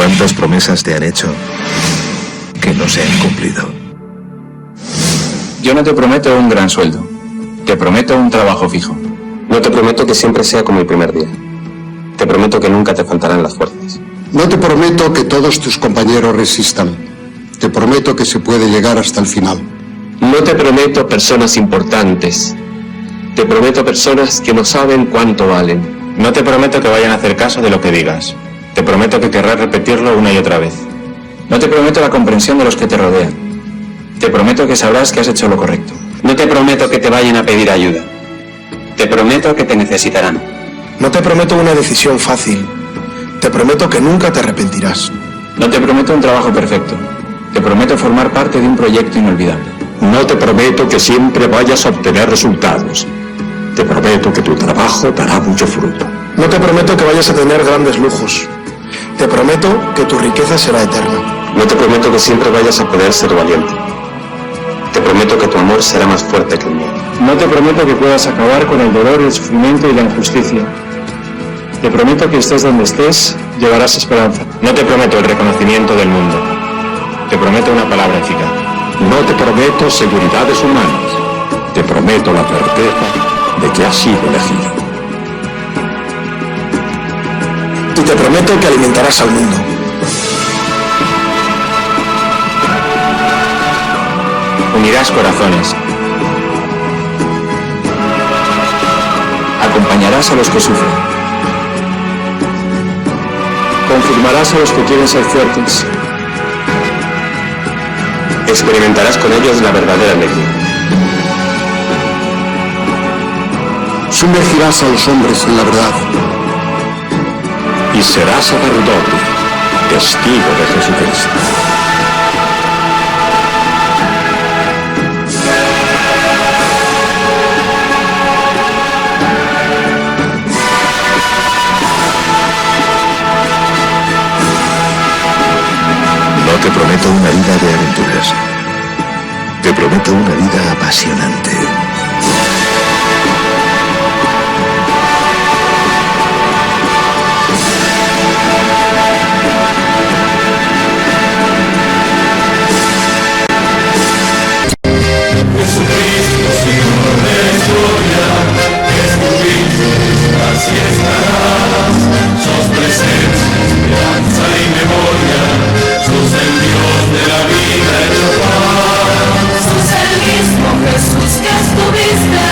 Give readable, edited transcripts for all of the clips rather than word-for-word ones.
¿Cuántas promesas te han hecho que no se han cumplido? Yo no te prometo un gran sueldo. Te prometo un trabajo fijo. No te prometo que siempre sea como el primer día. Te prometo que nunca te faltarán las fuerzas. No te prometo que todos tus compañeros resistan. Te prometo que se puede llegar hasta el final. No te prometo personas importantes. Te prometo personas que no saben cuánto valen. No te prometo que vayan a hacer caso de lo que digas. Te prometo que querrás repetirlo una y otra vez. No te prometo la comprensión de los que te rodean. Te prometo que sabrás que has hecho lo correcto. No te prometo que te vayan a pedir ayuda. Te prometo que te necesitarán. No te prometo una decisión fácil. Te prometo que nunca te arrepentirás. No te prometo un trabajo perfecto. Te prometo formar parte de un proyecto inolvidable. No te prometo que siempre vayas a obtener resultados. Te prometo que tu trabajo dará mucho fruto. No te prometo que vayas a tener grandes lujos. Te prometo que tu riqueza será eterna. No te prometo que siempre vayas a poder ser valiente. Te prometo que tu amor será más fuerte que el mío. No te prometo que puedas acabar con el dolor, el sufrimiento y la injusticia. Te prometo que estés donde estés, llevarás esperanza. No te prometo el reconocimiento del mundo. Te prometo una palabra eficaz. No te prometo seguridades humanas. Te prometo la certeza de que has sido elegido. Y te prometo que alimentarás al mundo. Unirás corazones. Acompañarás a los que sufren. Confirmarás a los que quieren ser fuertes. Experimentarás con ellos la verdadera alegría. Sumergirás a los hombres en la verdad. Y serás sacerdote, testigo de Jesucristo. No te prometo una vida de aventuras. Te prometo una vida apasionante. Jesús que estuviste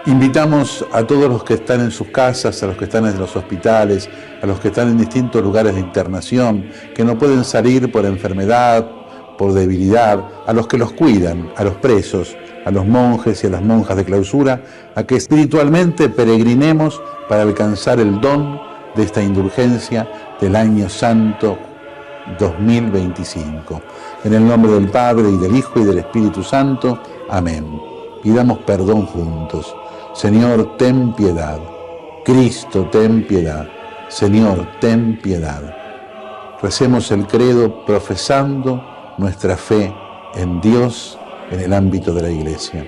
Invitamos a todos los que están en sus casas, a los que están en los hospitales, a los que están en distintos lugares de internación, que no pueden salir por enfermedad, por debilidad, a los que los cuidan, a los presos, a los monjes y a las monjas de clausura, a que espiritualmente peregrinemos para alcanzar el don de esta indulgencia del año santo 2025. En el nombre del Padre, y del Hijo, y del Espíritu Santo. Amén. Pidamos perdón juntos. Señor, ten piedad. Cristo, ten piedad. Señor, ten piedad. Recemos el credo profesando nuestra fe en Dios en el ámbito de la Iglesia.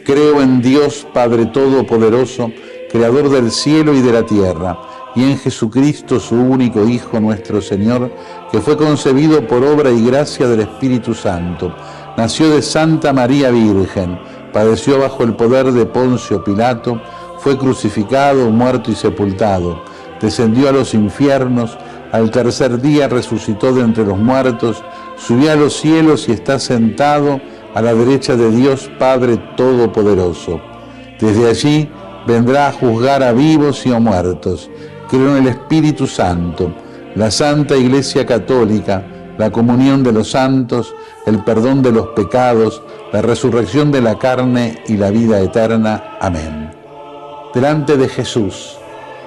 Creo en Dios Padre Todopoderoso, Creador del cielo y de la tierra, y en Jesucristo, su único Hijo, nuestro Señor, que fue concebido por obra y gracia del Espíritu Santo. Nació de Santa María Virgen, padeció bajo el poder de Poncio Pilato, fue crucificado, muerto y sepultado, descendió a los infiernos, al tercer día resucitó de entre los muertos, subió a los cielos y está sentado a la derecha de Dios Padre Todopoderoso. Desde allí vendrá a juzgar a vivos y a muertos. Creo en el Espíritu Santo, la Santa Iglesia Católica, la comunión de los santos, el perdón de los pecados, la resurrección de la carne y la vida eterna. Amén. Delante de Jesús,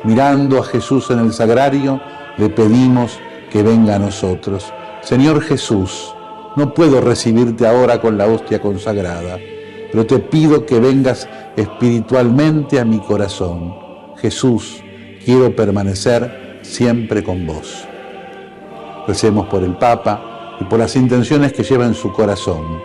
mirando a Jesús en el sagrario, le pedimos que venga a nosotros. Señor Jesús, no puedo recibirte ahora con la hostia consagrada, pero te pido que vengas espiritualmente a mi corazón. Jesús, quiero permanecer siempre con vos. Recemos por el Papa y por las intenciones que lleva en su corazón.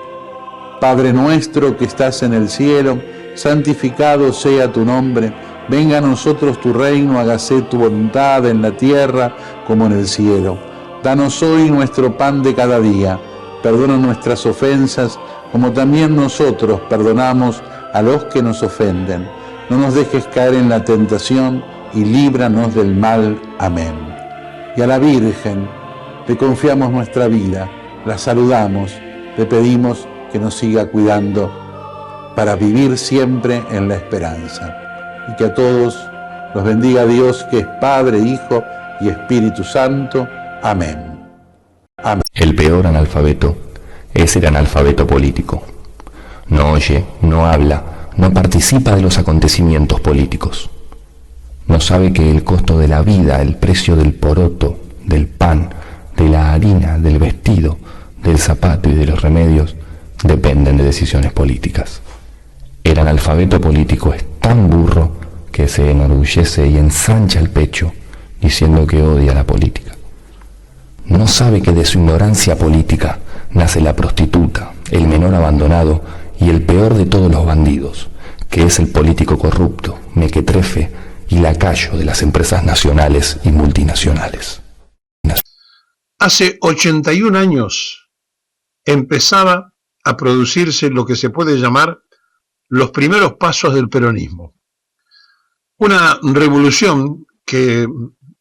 Padre nuestro que estás en el cielo, santificado sea tu nombre. Venga a nosotros tu reino, hágase tu voluntad en la tierra como en el cielo. Danos hoy nuestro pan de cada día. Perdona nuestras ofensas, como también nosotros perdonamos a los que nos ofenden. No nos dejes caer en la tentación y líbranos del mal. Amén. Y a la Virgen le confiamos nuestra vida, la saludamos, le pedimos que nos siga cuidando para vivir siempre en la esperanza. Y que a todos los bendiga Dios, que es Padre, Hijo y Espíritu Santo. Amén. Amén. El peor analfabeto es el analfabeto político. No oye, no habla, no participa de los acontecimientos políticos. No sabe que el costo de la vida, el precio del poroto, del pan, de la harina, del vestido, del zapato y de los remedios dependen de decisiones políticas. El analfabeto político es tan burro que se enorgullece y ensancha el pecho diciendo que odia la política. No sabe que de su ignorancia política nace la prostituta, el menor abandonado y el peor de todos los bandidos, que es el político corrupto, mequetrefe y lacayo de las empresas nacionales y multinacionales. Hace 81 años empezaba a producirse lo que se puede llamar los primeros pasos del peronismo. Una revolución que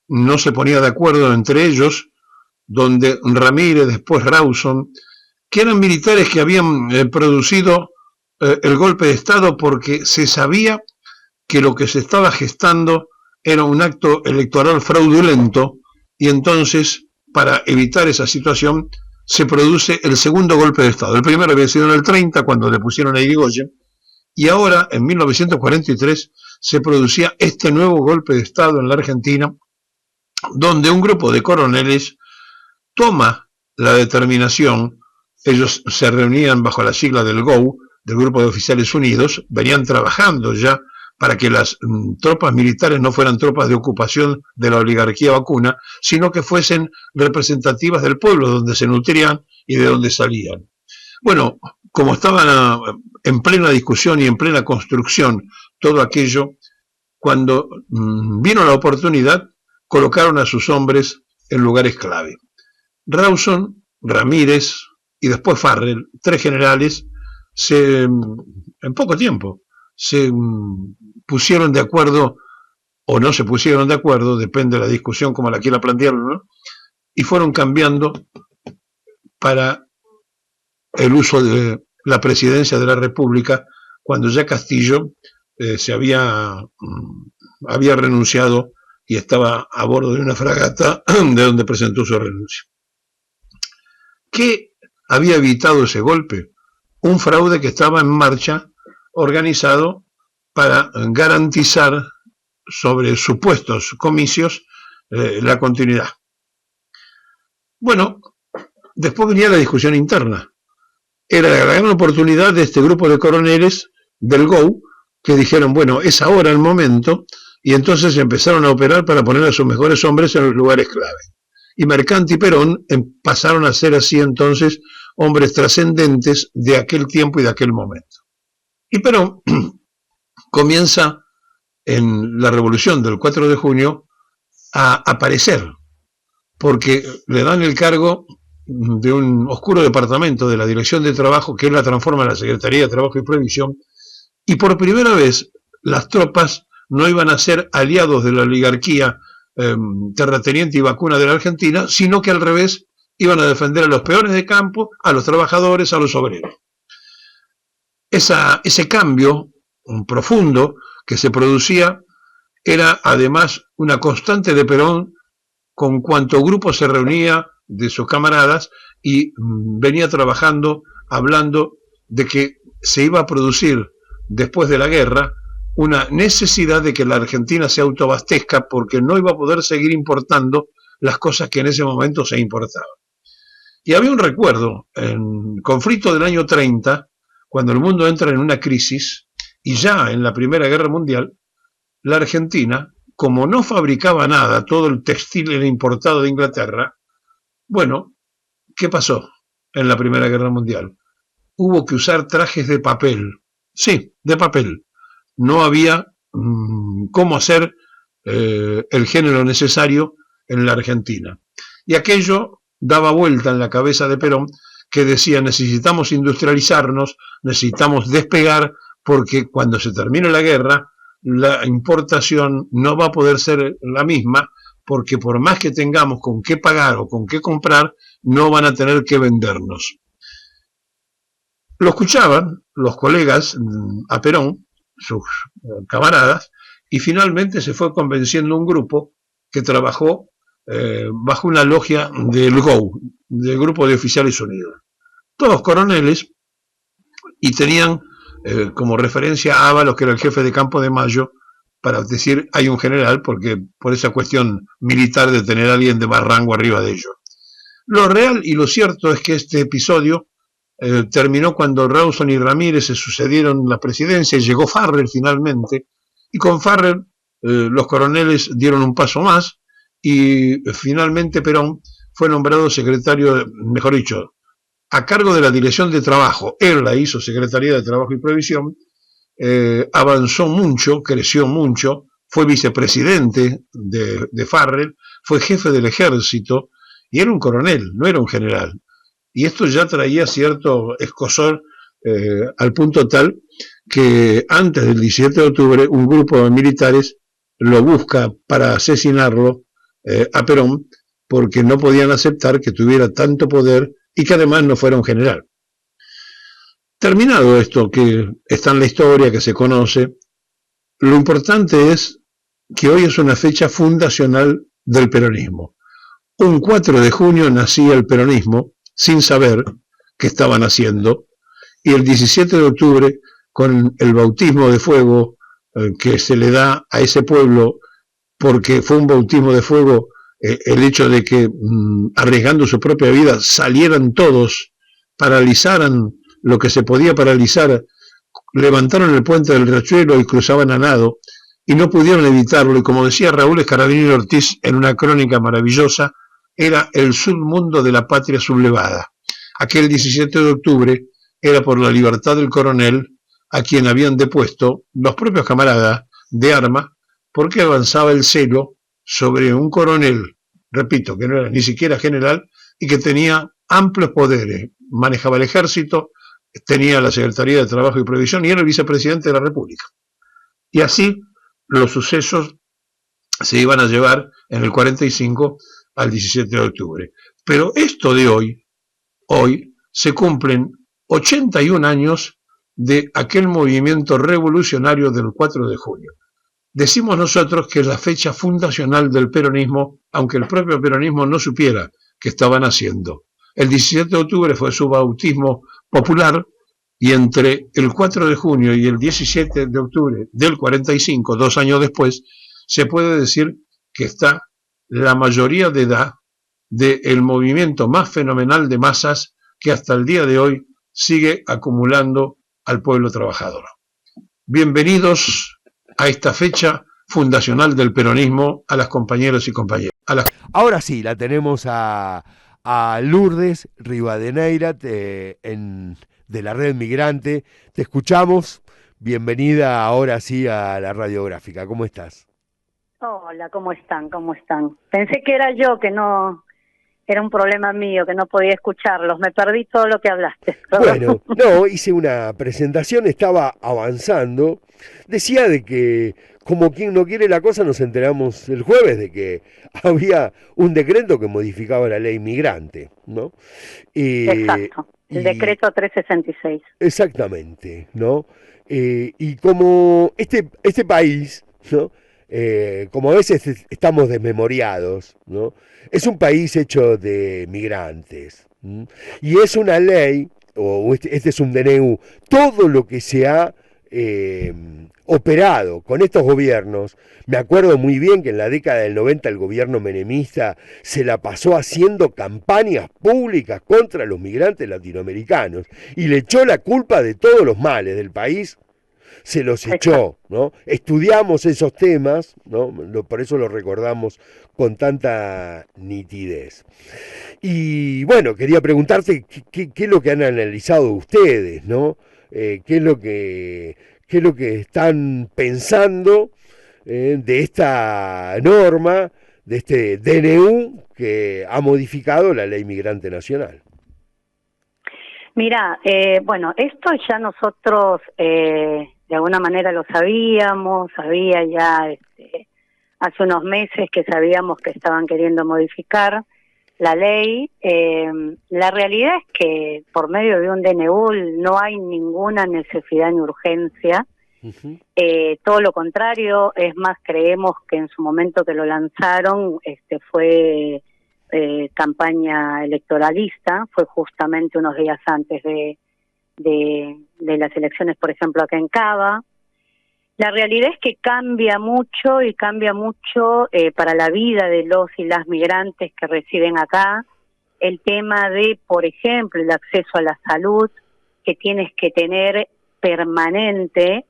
no se ponía de acuerdo entre ellos, donde Ramírez, después Rawson, que eran militares que habían producido el golpe de Estado porque se sabía que lo que se estaba gestando era un acto electoral fraudulento, y entonces, para evitar esa situación, se produce el segundo golpe de Estado. El primero había sido en el 30, cuando le pusieron a Irigoyen, y ahora, en 1943, se producía este nuevo golpe de Estado en la Argentina, donde un grupo de coroneles toma la determinación. Ellos se reunían bajo la sigla del GOU, del Grupo de Oficiales Unidos, venían trabajando ya para que las tropas militares no fueran tropas de ocupación de la oligarquía vacuna, sino que fuesen representativas del pueblo, donde se nutrían y de donde salían. Bueno, como estaban en plena discusión y en plena construcción todo aquello, cuando vino la oportunidad, colocaron a sus hombres en lugares clave. Rawson, Ramírez y después Farrell, tres generales, en poco tiempo se pusieron de acuerdo, o no se pusieron de acuerdo, depende de la discusión como la quiera plantearlo, ¿no? Y fueron cambiando para el uso de la presidencia de la República, cuando ya Castillo se había renunciado y estaba a bordo de una fragata de donde presentó su renuncia. ¿Qué había evitado ese golpe? Un fraude que estaba en marcha, organizado para garantizar sobre supuestos comicios la continuidad. Bueno, después venía la discusión interna. Era la gran oportunidad de este grupo de coroneles del GO que dijeron, bueno, es ahora el momento, y entonces empezaron a operar para poner a sus mejores hombres en los lugares clave. Y Mercante y Perón pasaron a ser así entonces hombres trascendentes de aquel tiempo y de aquel momento. Y Perón comienza en la revolución del 4 de junio a aparecer, porque le dan el cargo de un oscuro departamento de la Dirección de Trabajo, que él la transforma en la Secretaría de Trabajo y Previsión, y por primera vez las tropas no iban a ser aliados de la oligarquía terrateniente y vacuna de la Argentina, sino que al revés iban a defender a los peones de campo, a los trabajadores, a los obreros. Ese cambio profundo que se producía era además una constante de Perón con cuanto grupo se reunía de sus camaradas y venía trabajando, hablando de que se iba a producir después de la guerra una necesidad de que la Argentina se autoabastezca porque no iba a poder seguir importando las cosas que en ese momento se importaban. Y había un recuerdo, en el conflicto del año 30, cuando el mundo entra en una crisis, y ya en la Primera Guerra Mundial, la Argentina, como no fabricaba nada, todo el textil era importado de Inglaterra, bueno, ¿qué pasó en la Primera Guerra Mundial? Hubo que usar trajes de papel, sí, de papel. No había cómo hacer el género necesario en la Argentina. Y aquello daba vuelta en la cabeza de Perón, que decía, necesitamos industrializarnos, necesitamos despegar, porque cuando se termine la guerra, la importación no va a poder ser la misma, porque por más que tengamos con qué pagar o con qué comprar, no van a tener que vendernos. Lo escuchaban los colegas a Perón, sus camaradas, y finalmente se fue convenciendo un grupo que trabajó bajo una logia del GO, del Grupo de Oficiales Unidos. Todos coroneles, y tenían como referencia a Ábalos, que era el jefe de Campo de Mayo, para decir hay un general, porque por esa cuestión militar de tener a alguien de más rango arriba de ellos. Lo real y lo cierto es que este episodio terminó cuando Rawson y Ramírez se sucedieron la presidencia y llegó Farrell finalmente, y con Farrell los coroneles dieron un paso más y finalmente Perón fue nombrado secretario, mejor dicho, a cargo de la Dirección de Trabajo. Él la hizo Secretaría de Trabajo y Previsión, avanzó mucho, creció mucho, fue vicepresidente de Farrell, fue jefe del ejército y era un coronel, no era un general. Y esto ya traía cierto escozor al punto tal que antes del 17 de octubre un grupo de militares lo busca para asesinarlo a Perón, porque no podían aceptar que tuviera tanto poder y que además no fuera un general. Terminado esto, que está en la historia, que se conoce, lo importante es que hoy es una fecha fundacional del peronismo. Un 4 de junio nacía el peronismo, sin saber qué estaban haciendo, y el 17 de octubre, con el bautismo de fuego que se le da a ese pueblo, porque fue un bautismo de fuego el hecho de que, arriesgando su propia vida, salieran todos, paralizaran lo que se podía paralizar, levantaron el puente del Riachuelo y cruzaban a nado, y no pudieron evitarlo, y como decía Raúl Escarabini Ortiz en una crónica maravillosa, era el submundo de la patria sublevada. Aquel 17 de octubre era por la libertad del coronel, a quien habían depuesto los propios camaradas de armas, porque avanzaba el celo sobre un coronel, repito, que no era ni siquiera general, y que tenía amplios poderes, manejaba el ejército, tenía la Secretaría de Trabajo y Previsión y era el vicepresidente de la República. Y así los sucesos se iban a llevar en el 45 al 17 de octubre. Pero esto de hoy se cumplen 81 años de aquel movimiento revolucionario del 4 de junio. Decimos nosotros que es la fecha fundacional del peronismo, aunque el propio peronismo no supiera qué estaban haciendo. El 17 de octubre fue su bautismo popular, y entre el 4 de junio y el 17 de octubre del 45, 2 años después, se puede decir que está la mayoría de edad del movimiento más fenomenal de masas que hasta el día de hoy sigue acumulando al pueblo trabajador. Bienvenidos a esta fecha fundacional del peronismo a las compañeras y compañeros. Ahora sí, la tenemos a Lourdes Rivadeneira de la Red Migrante. Te escuchamos. Bienvenida ahora sí a la radiográfica. ¿Cómo estás? Hola, ¿cómo están? ¿Cómo están? Pensé que era yo, que no, era un problema mío, que no podía escucharlos. Me perdí todo lo que hablaste. Bueno, no, hice una presentación, estaba avanzando. Decía de que, como quien no quiere la cosa, nos enteramos el jueves de que había un decreto que modificaba la ley migrante, ¿no? Exacto, el decreto 366. Exactamente, ¿no? Y como este país, ¿no? Como a veces estamos desmemoriados, ¿no? Es un país hecho de migrantes, ¿m? Y es una ley, o este es un DNU, todo lo que se ha operado con estos gobiernos. Me acuerdo muy bien que en la década del 90 el gobierno menemista se la pasó haciendo campañas públicas contra los migrantes latinoamericanos y le echó la culpa de todos los males del país. Se los echó, ¿no? Estudiamos esos temas, ¿no? Por eso los recordamos con tanta nitidez. Y bueno, quería preguntarte qué es lo que han analizado ustedes, ¿no? ¿Qué es lo que están pensando de esta norma, de este DNU que ha modificado la Ley Migrante Nacional? Mira, bueno, esto ya nosotros de alguna manera lo sabíamos, había ya hace unos meses que sabíamos que estaban queriendo modificar la ley. La realidad es que por medio de un DNU no hay ninguna necesidad ni urgencia. Todo lo contrario, es más, creemos que en su momento que lo lanzaron fue campaña electoralista, fue justamente unos días antes de las elecciones, por ejemplo, acá en Cava. La realidad es que cambia mucho para la vida de los y las migrantes que residen acá, el tema de, por ejemplo, el acceso a la salud, que tienes que tener permanente.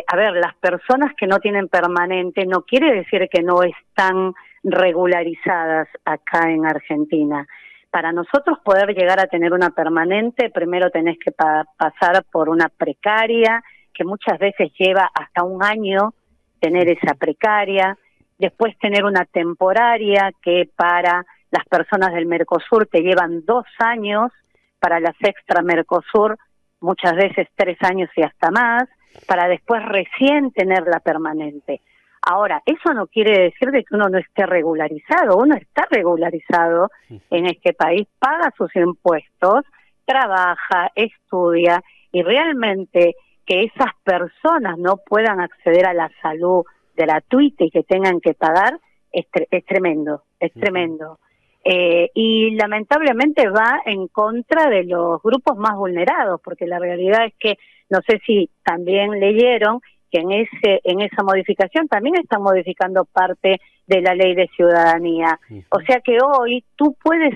A ver, las personas que no tienen permanente no quiere decir que no están regularizadas acá en Argentina. Para nosotros poder llegar a tener una permanente, primero tenés que pasar por una precaria, que muchas veces lleva hasta un año tener esa precaria, después tener una temporaria que para las personas del Mercosur te llevan 2 años, para las extra Mercosur muchas veces 3 años y hasta más, para después recién tener la permanente. Ahora, eso no quiere decir de que uno no esté regularizado, uno está regularizado en este país, paga sus impuestos, trabaja, estudia, y realmente que esas personas no puedan acceder a la salud gratuita y que tengan que pagar es tremendo, es tremendo. Y lamentablemente va en contra de los grupos más vulnerados, porque la realidad es que, no sé si también leyeron, que en esa modificación también están modificando parte de la ley de ciudadanía. O sea que hoy tú puedes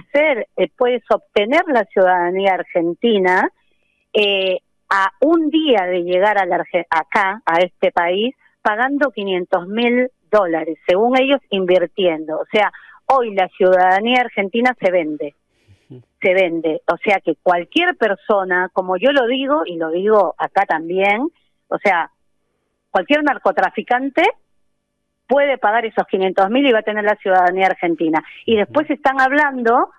obtener la ciudadanía argentina a un día de llegar acá, a este país, pagando $500.000, según ellos invirtiendo. O sea, hoy la ciudadanía argentina se vende. O sea que cualquier persona, como yo lo digo, y lo digo acá también, o sea, cualquier narcotraficante puede pagar esos 500.000 y va a tener la ciudadanía argentina. Y después están hablando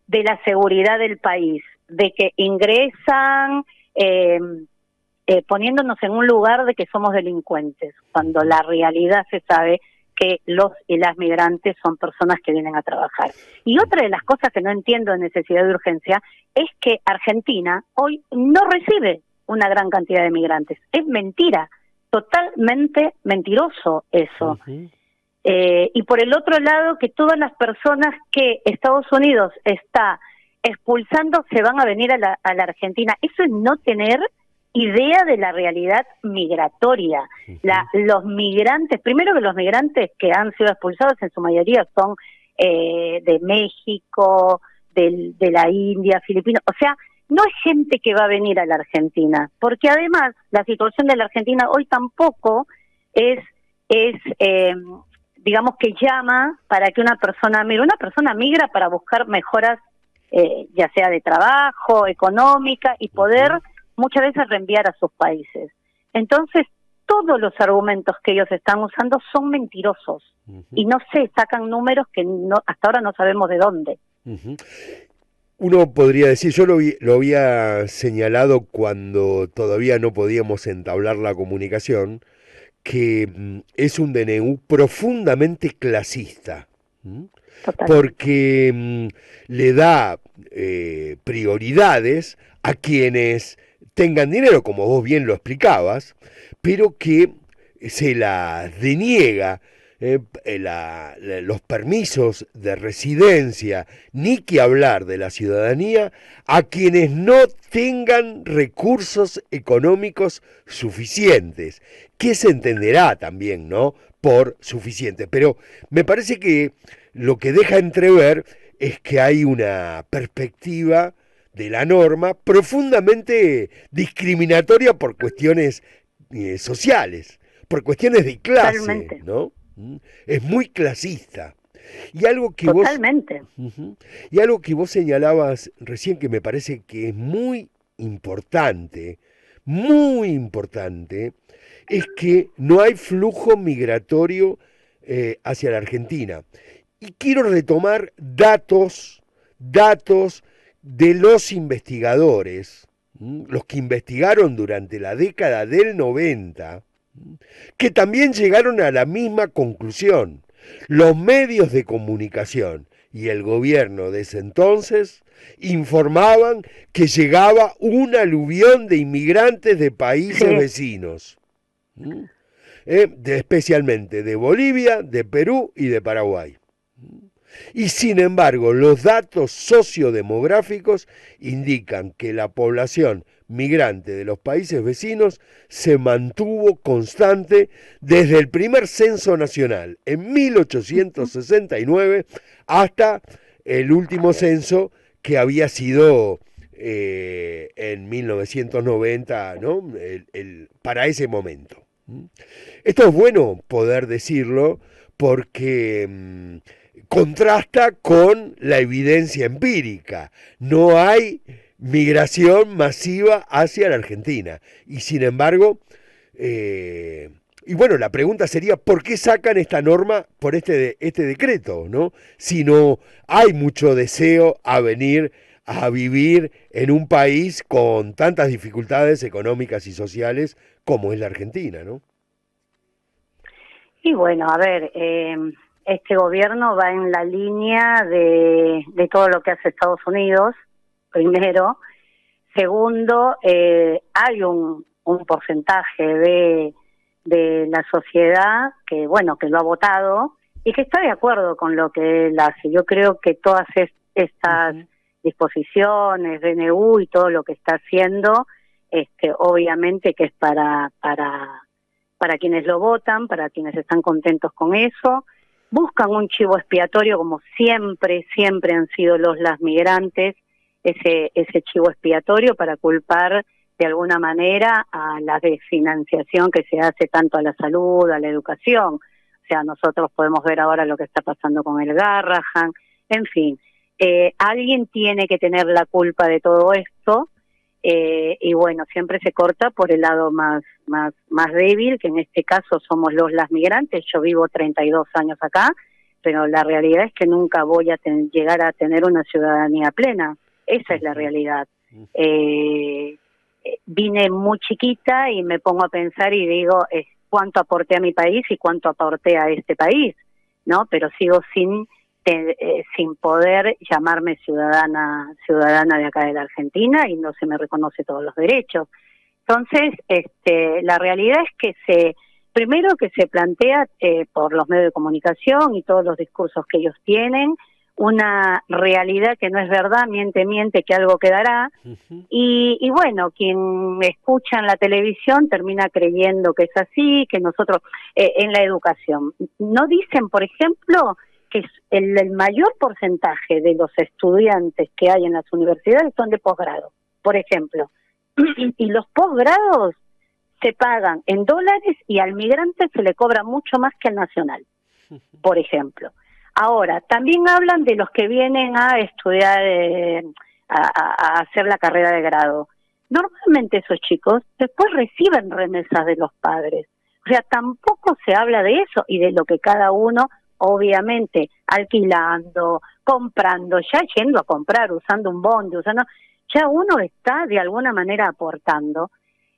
de la seguridad del país, de que ingresan poniéndonos en un lugar de que somos delincuentes, cuando la realidad se sabe que los y las migrantes son personas que vienen a trabajar. Y otra de las cosas que no entiendo de necesidad de urgencia es que Argentina hoy no recibe una gran cantidad de migrantes. Es mentira. Totalmente mentiroso eso. Y por el otro lado, que todas las personas que Estados Unidos está expulsando se van a venir a la Argentina. Eso es no tener idea de la realidad migratoria. Los migrantes, primero que los migrantes que han sido expulsados en su mayoría son de México, de la India, Filipinas, o sea, no es gente que va a venir a la Argentina, porque además la situación de la Argentina hoy tampoco es digamos que llama para que una persona migra para buscar mejoras, ya sea de trabajo, económica, y poder muchas veces reenviar a sus países. Entonces, todos los argumentos que ellos están usando son mentirosos, y no sé, sacan números que hasta ahora no sabemos de dónde. Uno podría decir, yo lo había señalado cuando todavía no podíamos entablar la comunicación, que es un DNU profundamente clasista, porque le da prioridades a quienes tengan dinero, como vos bien lo explicabas, pero que se la deniega los permisos de residencia, ni que hablar de la ciudadanía, a quienes no tengan recursos económicos suficientes, que se entenderá también, ¿no?, por suficiente. Pero me parece que lo que deja entrever es que hay una perspectiva de la norma profundamente discriminatoria por cuestiones sociales, por cuestiones de clase. Totalmente. ¿No? Es muy clasista. Y algo que Totalmente. Y algo que vos señalabas recién, que me parece que es muy importante, es que no hay flujo migratorio hacia la Argentina. Y quiero retomar datos de los investigadores, los que investigaron durante la década del 90, que también llegaron a la misma conclusión. Los medios de comunicación y el gobierno de ese entonces informaban que llegaba un aluvión de inmigrantes de países vecinos, especialmente de Bolivia, de Perú y de Paraguay. Y sin embargo, los datos sociodemográficos indican que la población migrante de los países vecinos se mantuvo constante desde el primer censo nacional en 1869 hasta el último censo, que había sido en 1990, ¿no?, para ese momento. Esto es bueno poder decirlo porque contrasta con la evidencia empírica. No hay migración masiva hacia la Argentina. Y sin embargo, y bueno, la pregunta sería, ¿por qué sacan esta norma por este decreto, ¿no?, si no hay mucho deseo a venir a vivir en un país con tantas dificultades económicas y sociales como es la Argentina, ¿no? Y bueno, a ver, este gobierno va en la línea de todo lo que hace Estados Unidos, primero. Segundo, hay un porcentaje de la sociedad que, bueno, que lo ha votado y que está de acuerdo con lo que él hace. Yo creo que todas estas disposiciones, DNU y todo lo que está haciendo, obviamente que es para quienes lo votan, para quienes están contentos con eso. Buscan un chivo expiatorio, como siempre han sido las migrantes, ese chivo expiatorio para culpar de alguna manera a la desfinanciación que se hace tanto a la salud, a la educación. O sea, nosotros podemos ver ahora lo que está pasando con el Garrahan, en fin. Alguien tiene que tener la culpa de todo esto, y bueno, siempre se corta por el lado más débil, que en este caso somos las migrantes. Yo vivo 32 años acá, pero la realidad es que nunca voy a llegar a tener una ciudadanía plena. Esa es la realidad. Vine muy chiquita y me pongo a pensar y digo, cuánto aporté a mi país y cuánto aporté a este país, ¿no? Pero sigo sin poder llamarme ciudadana de acá de la Argentina, y no se me reconoce todos los derechos. Entonces, la realidad es que primero que se plantea por los medios de comunicación y todos los discursos que ellos tienen, una realidad que no es verdad, miente, que algo quedará, y bueno, quien escucha en la televisión termina creyendo que es así, que nosotros, en la educación, no dicen, por ejemplo, que el mayor porcentaje de los estudiantes que hay en las universidades son de posgrado, por ejemplo. Y los posgrados se pagan en dólares y al migrante se le cobra mucho más que al nacional, por ejemplo. Ahora, también hablan de los que vienen a estudiar, a hacer la carrera de grado. Normalmente esos chicos después reciben remesas de los padres. O sea, tampoco se habla de eso y de lo que cada uno, obviamente, alquilando, comprando, ya yendo a comprar, usando un bondi, ya uno está de alguna manera aportando.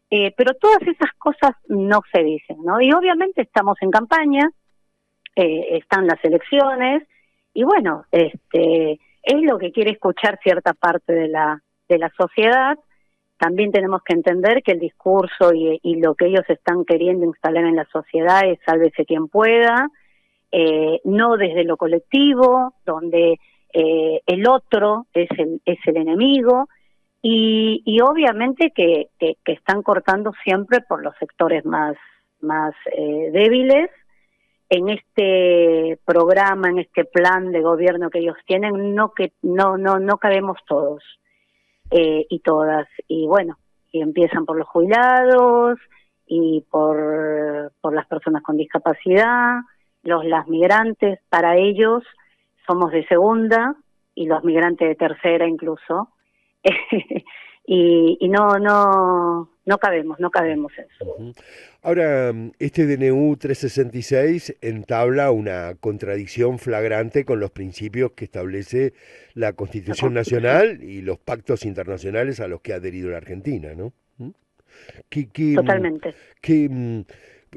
Pero todas esas cosas no se dicen, ¿no? Y obviamente estamos en campaña, están las elecciones, y bueno, es lo que quiere escuchar cierta parte de la sociedad. También tenemos que entender que el discurso y lo que ellos están queriendo instalar en la sociedad es sálvese quien pueda, no desde lo colectivo, donde el otro es el enemigo, y obviamente que están cortando siempre por los sectores más débiles. En este programa, en este plan de gobierno que ellos tienen, no cabemos todos y todas. Y bueno, y empiezan por los jubilados y por las personas con discapacidad, las migrantes. Para ellos somos de segunda y los migrantes de tercera incluso. y no cabemos en eso. Ahora, este DNU 366 entabla una contradicción flagrante con los principios que establece la Constitución Nacional y los pactos internacionales a los que ha adherido la Argentina, ¿no? Totalmente.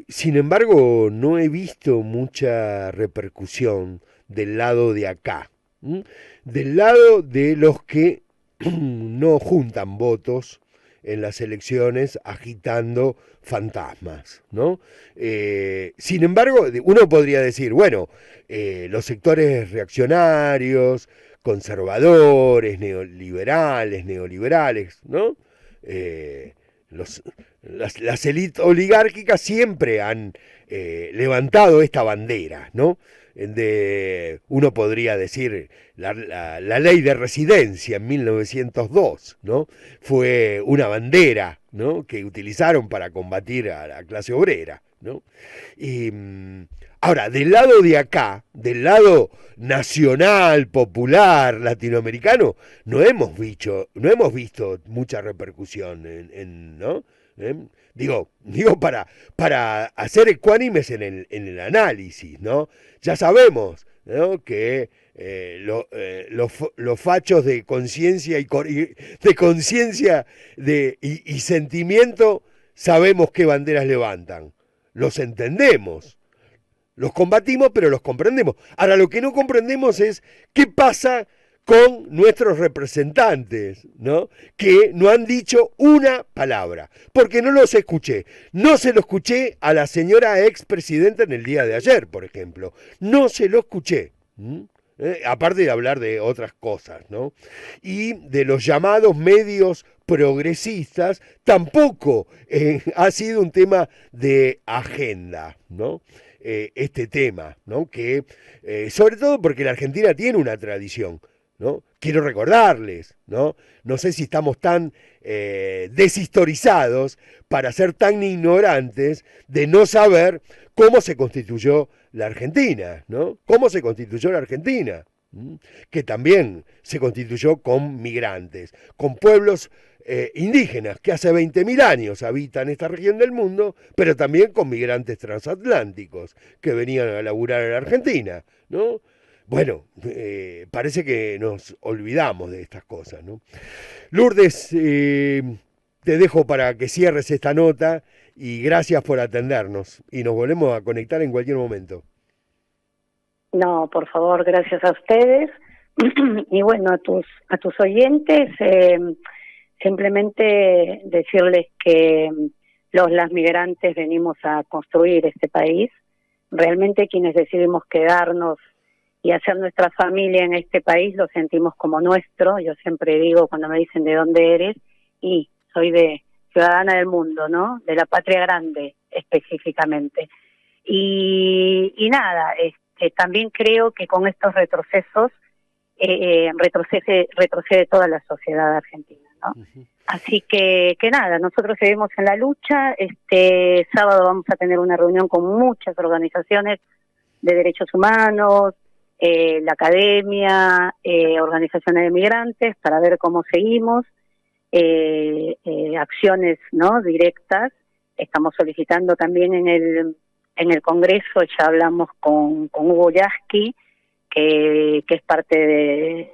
Sin embargo, no he visto mucha repercusión del lado de acá, del lado de los que no juntan votos en las elecciones agitando fantasmas, ¿no? Sin embargo, uno podría decir, bueno, los sectores reaccionarios, conservadores, neoliberales, ¿no? Las élites oligárquicas siempre han levantado esta bandera, ¿no? Uno podría decir la ley de residencia en 1902, ¿no? Fue una bandera, ¿no? Que utilizaron para combatir a la clase obrera, ¿no? Y ahora, del lado de acá, del lado nacional, popular, latinoamericano, no hemos visto mucha repercusión ¿no? Digo para hacer ecuánimes en el análisis, ¿no? Ya sabemos, ¿no? Que los fachos de conciencia y sentimiento sabemos qué banderas levantan, los entendemos, los combatimos, pero los comprendemos. Ahora, lo que no comprendemos es qué pasa con nuestros representantes, ¿no? Que no han dicho una palabra, porque no los escuché. No se lo escuché a la señora expresidenta en el día de ayer, por ejemplo. No se lo escuché. Aparte de hablar de otras cosas, ¿no? Y de los llamados medios progresistas, tampoco ha sido un tema de agenda, ¿no? Este tema, ¿no? Que, sobre todo porque la Argentina tiene una tradición, ¿no? Quiero recordarles, ¿no? No sé si estamos tan deshistorizados para ser tan ignorantes de no saber cómo se constituyó la Argentina, ¿no? ¿Cómo se constituyó la Argentina? Que también se constituyó con migrantes, con pueblos indígenas que hace 20.000 años habitan esta región del mundo, pero también con migrantes transatlánticos que venían a laburar en la Argentina, ¿no? Bueno, parece que nos olvidamos de estas cosas, ¿no? Lourdes, te dejo para que cierres esta nota y gracias por atendernos. Y nos volvemos a conectar en cualquier momento. No, por favor, gracias a ustedes. Y bueno, a tus oyentes, simplemente decirles que las migrantes venimos a construir este país. Realmente quienes decidimos quedarnos y hacer nuestra familia en este país lo sentimos como nuestro. Yo siempre digo cuando me dicen de dónde eres, y soy de ciudadana del mundo, ¿no? De la patria grande específicamente. Y nada, también creo que con estos retrocesos retrocede toda la sociedad argentina, ¿no? Así que nada, nosotros seguimos en la lucha. Este sábado vamos a tener una reunión con muchas organizaciones de derechos humanos, la academia, organizaciones de migrantes, para ver cómo seguimos, acciones, ¿no?, directas. Estamos solicitando también en el Congreso, ya hablamos con Hugo Yasky, que es parte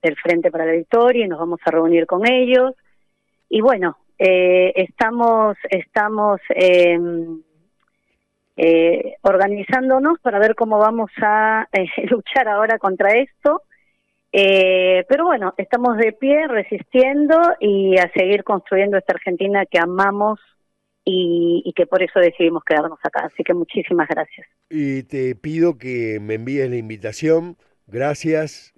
del Frente para la Victoria, y nos vamos a reunir con ellos. Y bueno, estamos organizándonos para ver cómo vamos a luchar ahora contra esto. Pero bueno, estamos de pie, resistiendo y a seguir construyendo esta Argentina que amamos y que por eso decidimos quedarnos acá. Así que muchísimas gracias. Y te pido que me envíes la invitación. Gracias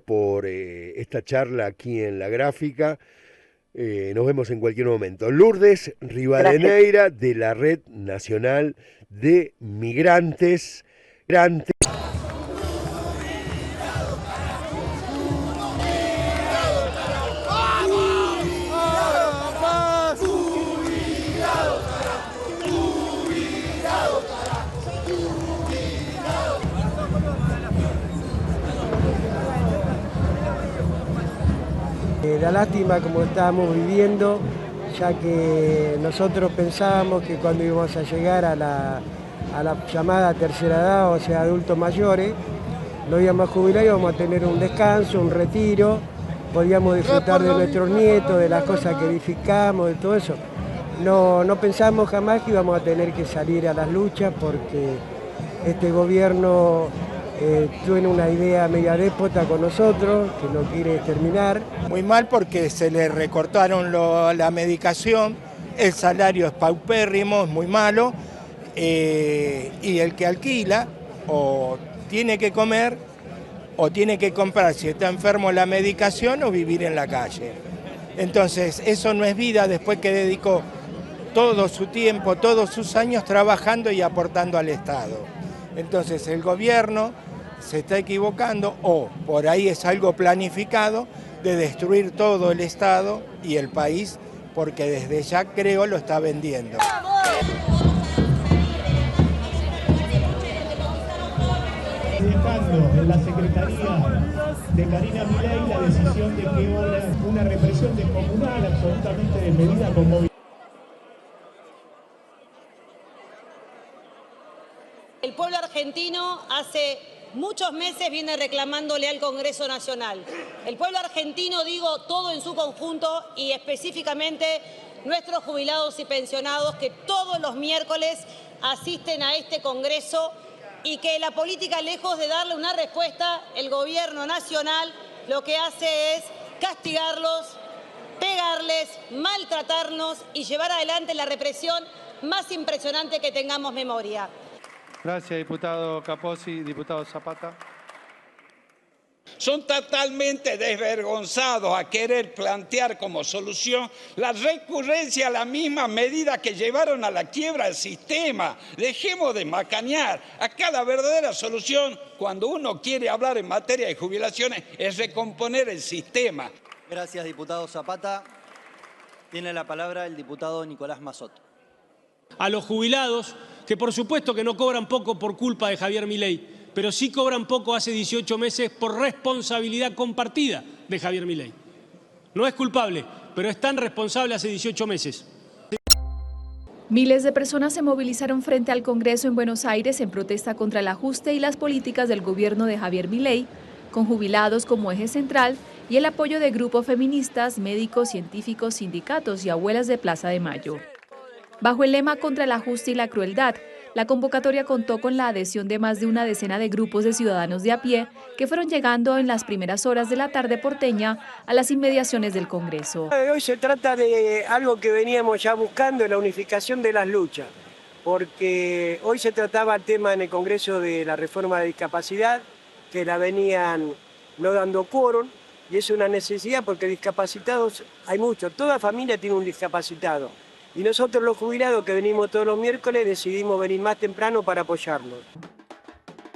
por esta charla aquí en La Gráfica. Nos vemos en cualquier momento. Lourdes Rivadeneira, de la Red Nacional de Migrantes. La lástima como estábamos viviendo, ya que nosotros pensábamos que cuando íbamos a llegar a la llamada tercera edad, o sea, adultos mayores, nos íbamos a jubilar, íbamos a tener un descanso, un retiro, podíamos disfrutar de nuestros nietos, de las cosas que edificamos, de todo eso. No pensamos jamás que íbamos a tener que salir a las luchas, porque este gobierno tiene una idea media déspota con nosotros, que no quiere exterminar. Muy mal porque se le recortaron la medicación, el salario es paupérrimo, es muy malo, y el que alquila o tiene que comer o tiene que comprar, si está enfermo, la medicación o vivir en la calle. Entonces eso no es vida después que dedicó todo su tiempo, todos sus años trabajando y aportando al Estado. Entonces el gobierno se está equivocando, o por ahí es algo planificado, de destruir todo el Estado y el país, porque desde ya creo lo está vendiendo. Dejando en la Secretaría de Karina Milei la decisión de que una represión descomunal, absolutamente desmedida, con movilidad. El pueblo argentino hace muchos meses viene reclamándole al Congreso Nacional. El pueblo argentino, digo, todo en su conjunto y específicamente nuestros jubilados y pensionados que todos los miércoles asisten a este Congreso y que la política, lejos de darle una respuesta, el Gobierno Nacional lo que hace es castigarlos, pegarles, maltratarnos y llevar adelante la represión más impresionante que tengamos memoria. Gracias, diputado Capozzi, diputado Zapata. Son totalmente desvergonzados a querer plantear como solución la recurrencia a la misma medida que llevaron a la quiebra del sistema. Dejemos de macanear. Acá la verdadera solución, cuando uno quiere hablar en materia de jubilaciones, es recomponer el sistema. Gracias, diputado Zapata. Tiene la palabra el diputado Nicolás Mazzot. A los jubilados, que por supuesto que no cobran poco por culpa de Javier Milei, pero sí cobran poco hace 18 meses por responsabilidad compartida de Javier Milei. No es culpable, pero es tan responsable hace 18 meses. Miles de personas se movilizaron frente al Congreso en Buenos Aires en protesta contra el ajuste y las políticas del gobierno de Javier Milei, con jubilados como eje central y el apoyo de grupos feministas, médicos, científicos, sindicatos y abuelas de Plaza de Mayo. Bajo el lema contra el ajuste y la crueldad, la convocatoria contó con la adhesión de más de una decena de grupos de ciudadanos de a pie que fueron llegando en las primeras horas de la tarde porteña a las inmediaciones del Congreso. Hoy se trata de algo que veníamos ya buscando, la unificación de las luchas, porque hoy se trataba el tema en el Congreso de la reforma de discapacidad, que la venían no dando quórum, y es una necesidad porque discapacitados hay muchos, toda familia tiene un discapacitado. Y nosotros los jubilados que venimos todos los miércoles decidimos venir más temprano para apoyarlos.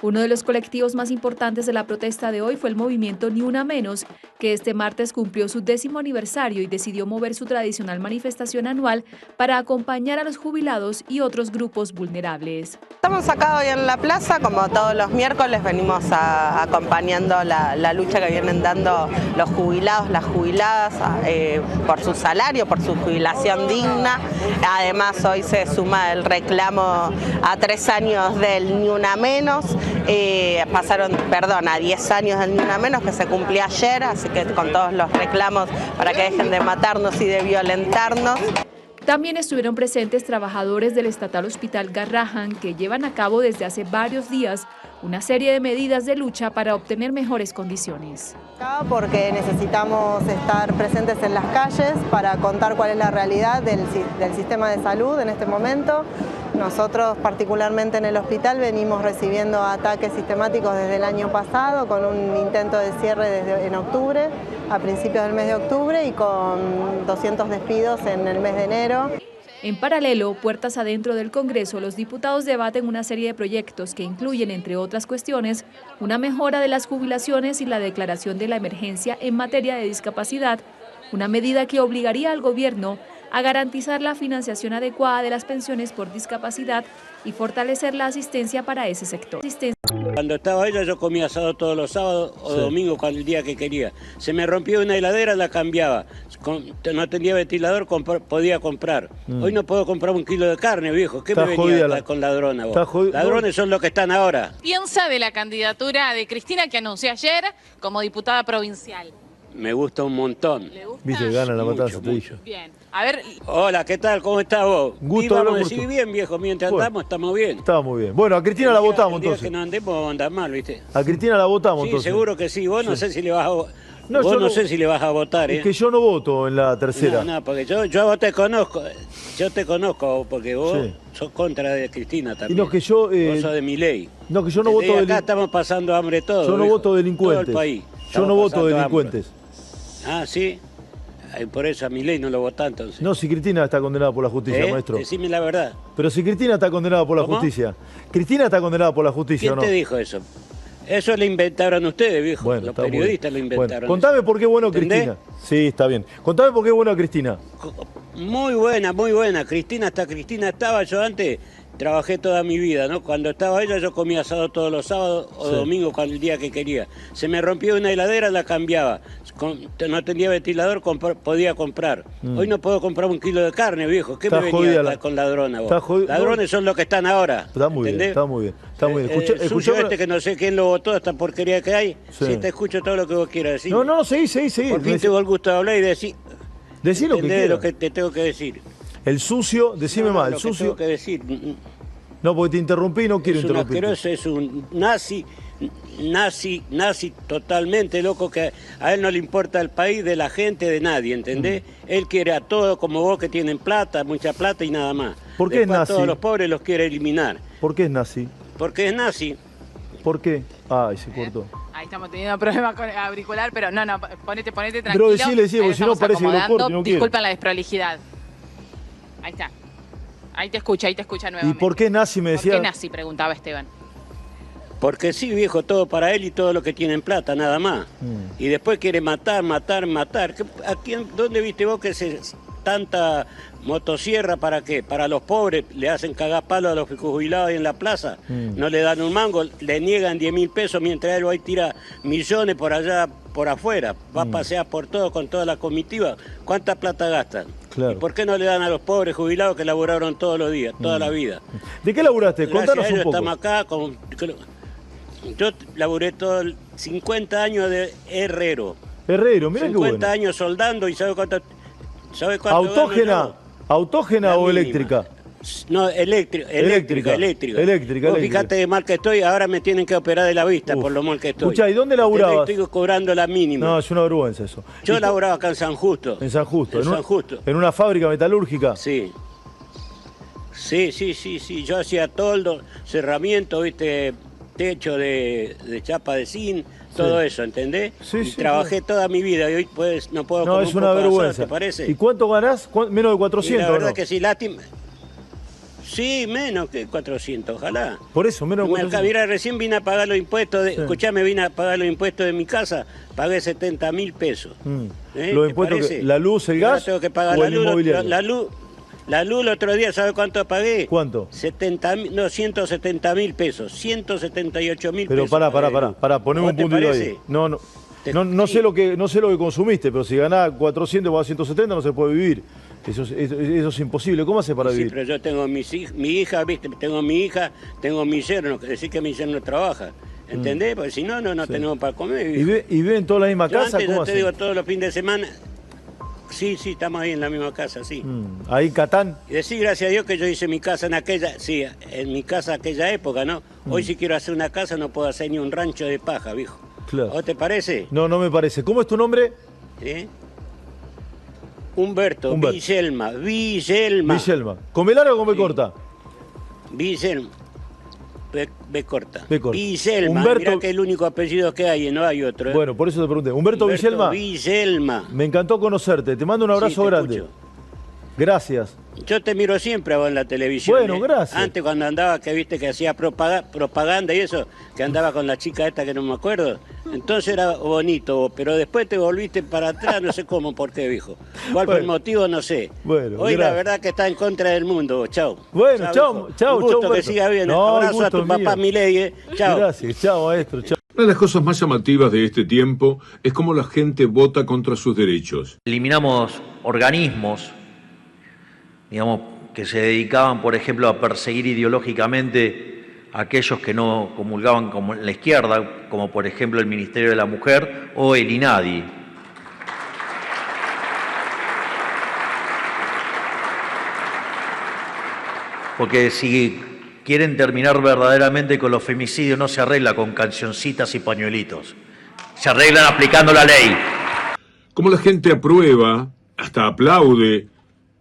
Uno de los colectivos más importantes de la protesta de hoy fue el movimiento Ni Una Menos, que este martes cumplió su 10º aniversario y decidió mover su tradicional manifestación anual para acompañar a los jubilados y otros grupos vulnerables. Estamos acá hoy en la plaza, como todos los miércoles venimos acompañando la lucha que vienen dando los jubilados, las jubiladas, por su salario, por su jubilación digna. Además hoy se suma el reclamo a 3 años del Ni Una Menos. A 10 años del Ni Una Menos, que se cumplió ayer, así que con todos los reclamos para que dejen de matarnos y de violentarnos. También estuvieron presentes trabajadores del Estatal Hospital Garrahan, que llevan a cabo desde hace varios días una serie de medidas de lucha para obtener mejores condiciones. Porque necesitamos estar presentes en las calles para contar cuál es la realidad del sistema de salud en este momento. Nosotros, particularmente en el hospital, venimos recibiendo ataques sistemáticos desde el año pasado, con un intento de cierre en octubre, a principios del mes de octubre, y con 200 despidos en el mes de enero. En paralelo, puertas adentro del Congreso, los diputados debaten una serie de proyectos que incluyen, entre otras cuestiones, una mejora de las jubilaciones y la declaración de la emergencia en materia de discapacidad, una medida que obligaría al gobierno a garantizar la financiación adecuada de las pensiones por discapacidad y fortalecer la asistencia para ese sector. Cuando estaba ella yo comía asado todos los sábados o domingos, el día que quería. Se me rompió una heladera, la cambiaba. No tenía ventilador, podía comprar. Hoy no puedo comprar 1 kilo de carne, viejo. ¿Qué me venía con ladrona vos? Ladrones son los que están ahora. ¿Piensa de la candidatura de Cristina que anunció ayer como diputada provincial? Me gusta un montón. ¿Le gusta? Viste, gana la matanza, te digo. Bien. A ver. Hola, ¿qué tal? ¿Cómo estás vos? Gusto vamos a decir bien, viejo. Mientras andamos, estamos bien. Estamos muy bien. Bueno, a Cristina la votamos entonces. Que no andemos, vamos a andar mal, ¿viste? A Cristina la votamos sí, entonces. Seguro que sí. Vos no sé si le vas a votar. No, vos no sé si le vas a votar, Es que yo no voto en la tercera. No, porque yo a vos te conozco. Yo te conozco porque vos sos contra de Cristina también. Y no, que yo... vos sos de Milei. No, que yo no voto... Acá estamos pasando hambre todos. Yo no voto delincuentes. Todo el país. Yo no voto delincuentes. Ah, ¿sí? Por eso a Milei no lo votá entonces. No, si Cristina está condenada por la justicia, maestro. Decime la verdad. Pero si Cristina está condenada por la justicia. Cristina está condenada por la justicia, ¿o no? ¿Quién te dijo eso? Eso lo inventaron ustedes, viejo. Bueno, los periodistas lo inventaron. Bueno, contame por qué bueno Cristina. Sí, está bien. Contame por qué bueno Cristina. Muy buena, muy buena. Cristina estaba yo antes. Trabajé toda mi vida, ¿no? Cuando estaba ella yo comía asado todos los sábados o domingos, el día que quería. Se me rompió una heladera, la cambiaba. No tenía ventilador, podía comprar. Hoy no puedo comprar 1 kilo de carne, viejo. ¿Qué me venía con ladrona vos? Ladrones son los que están ahora. Está muy bien, está muy bien. Está muy bien. Escuchó que no sé quién lo votó, esta porquería que hay. Si te escucho todo lo que vos quieras decir. No, seguí. Por fin tengo el gusto de hablar y decir. Decí lo que quieras. Lo que te tengo que decir. El sucio, decime mal, el sucio. Tengo que decir. No, porque te interrumpí y no quiero interrumpir. Es un nazi totalmente loco, que a él no le importa el país, de la gente, de nadie, ¿entendés? Él quiere a todos como vos que tienen plata, mucha plata y nada más. ¿Por qué es nazi? A todos los pobres los quiere eliminar. ¿Por qué es nazi? Porque es nazi. ¿Por qué? Ay, se cortó. Ahí estamos teniendo problemas con el auricular, pero no, ponete tranquilo. Pero decile, porque si no parece que lo corte, no quiero. Disculpen la desprolijidad. Ahí está. Ahí te escucha nuevamente. ¿Y por qué nazi me decía? ¿Por qué nazi? Preguntaba Esteban. Porque sí, viejo, todo para él y todo lo que tienen plata, nada más. Y después quiere matar. ¿Dónde viste vos que tanta motosierra para qué? Para los pobres, le hacen cagar palo a los jubilados ahí en la plaza, no le dan un mango, le niegan 10.000 pesos mientras él va y tira millones por allá, por afuera, va a pasear por todo con toda la comitiva. ¿Cuánta plata gastan? Claro. ¿Y por qué no le dan a los pobres jubilados que laburaron todos los días, toda la vida? ¿De qué laburaste? Gracias Contanos a ellos un poco. Estamos acá yo laburé 50 años de herrero. Herrero, mira qué bueno. 50 años soldando y ¿sabe cuánto? ¿Autógena o eléctrica? No, eléctrica. Vos fijate de mal que estoy, ahora me tienen que operar de la vista por lo mal que estoy. Escuchá, ¿y dónde laburabas? Estoy cobrando la mínima. No, es una vergüenza eso. Yo laburaba acá en San Justo. En San Justo. En San Justo. ¿En una fábrica metalúrgica? Sí. Sí. Yo hacía toldo, cerramiento, viste, techo de chapa de zinc, todo eso, ¿entendés? Y trabajé toda mi vida y hoy pues no puedo comer es una vergüenza. ¿te parece? ¿Y cuánto ganás? Menos de 400. Y la verdad que sí, lástima. Sí, menos que 400, ojalá. Por eso, menos de 400. Mira, recién vine a pagar los impuestos, escuchame, vine a pagar los impuestos de mi casa, pagué 70.000 pesos. Los impuestos, ¿la luz, el gas tengo que pagar o el inmobiliario? La luz el otro día, ¿sabe cuánto pagué? ¿Cuánto? 170.000 pesos, 178.000 pesos. Pero pará, poneme un puntito ahí. No sé lo que consumiste, pero si ganás 400 o a 170 no se puede vivir. Eso es imposible. ¿Cómo hace para vivir? Sí, pero yo tengo mi hija, ¿viste? Tengo mi hija, tengo mi yerno, decir que mi yerno trabaja. ¿Entendés? Porque si no tenemos para comer. ¿Y viven toda la misma casa? Antes, ¿Cómo yo hacen? te digo, todos los fines de semana. Sí, estamos ahí en la misma casa, sí. ¿Ahí en Catán? Y decir gracias a Dios que yo hice mi casa en mi casa aquella época, ¿no? Hoy si quiero hacer una casa no puedo hacer ni un rancho de paja, viejo. Claro. ¿O te parece? No me parece. ¿Cómo es tu nombre? Humberto. Villelma. ¿Come larga o come corta? Villelma. B corta. Villelma. Mirá que es el único apellido que hay, no hay otro. Bueno, por eso te pregunté. Humberto Villelma. Villelma. Me encantó conocerte. Te mando un abrazo grande. Escucho. Gracias. Yo te miro siempre a vos en la televisión. Bueno, gracias. Antes cuando andaba, que viste que hacía propaganda y eso, que andaba con la chica esta que no me acuerdo. Entonces era bonito, pero después te volviste para atrás, no sé cómo, por qué, viejo. ¿Cuál fue el motivo? No sé. Bueno, hoy gracias. La verdad que está en contra del mundo. Chau. Bueno, chau. Un gusto que siga bien. Abrazo a tu papá Milei. Chau. Gracias, chau, maestro. Chau. Una de las cosas más llamativas de este tiempo es cómo la gente vota contra sus derechos. Eliminamos organismos, digamos, que se dedicaban, por ejemplo, a perseguir ideológicamente a aquellos que no comulgaban con la izquierda, como por ejemplo el Ministerio de la Mujer o el INADI. Porque si quieren terminar verdaderamente con los femicidios, no se arregla con cancioncitas y pañuelitos. Se arreglan aplicando la ley. Como la gente aprueba, hasta aplaude,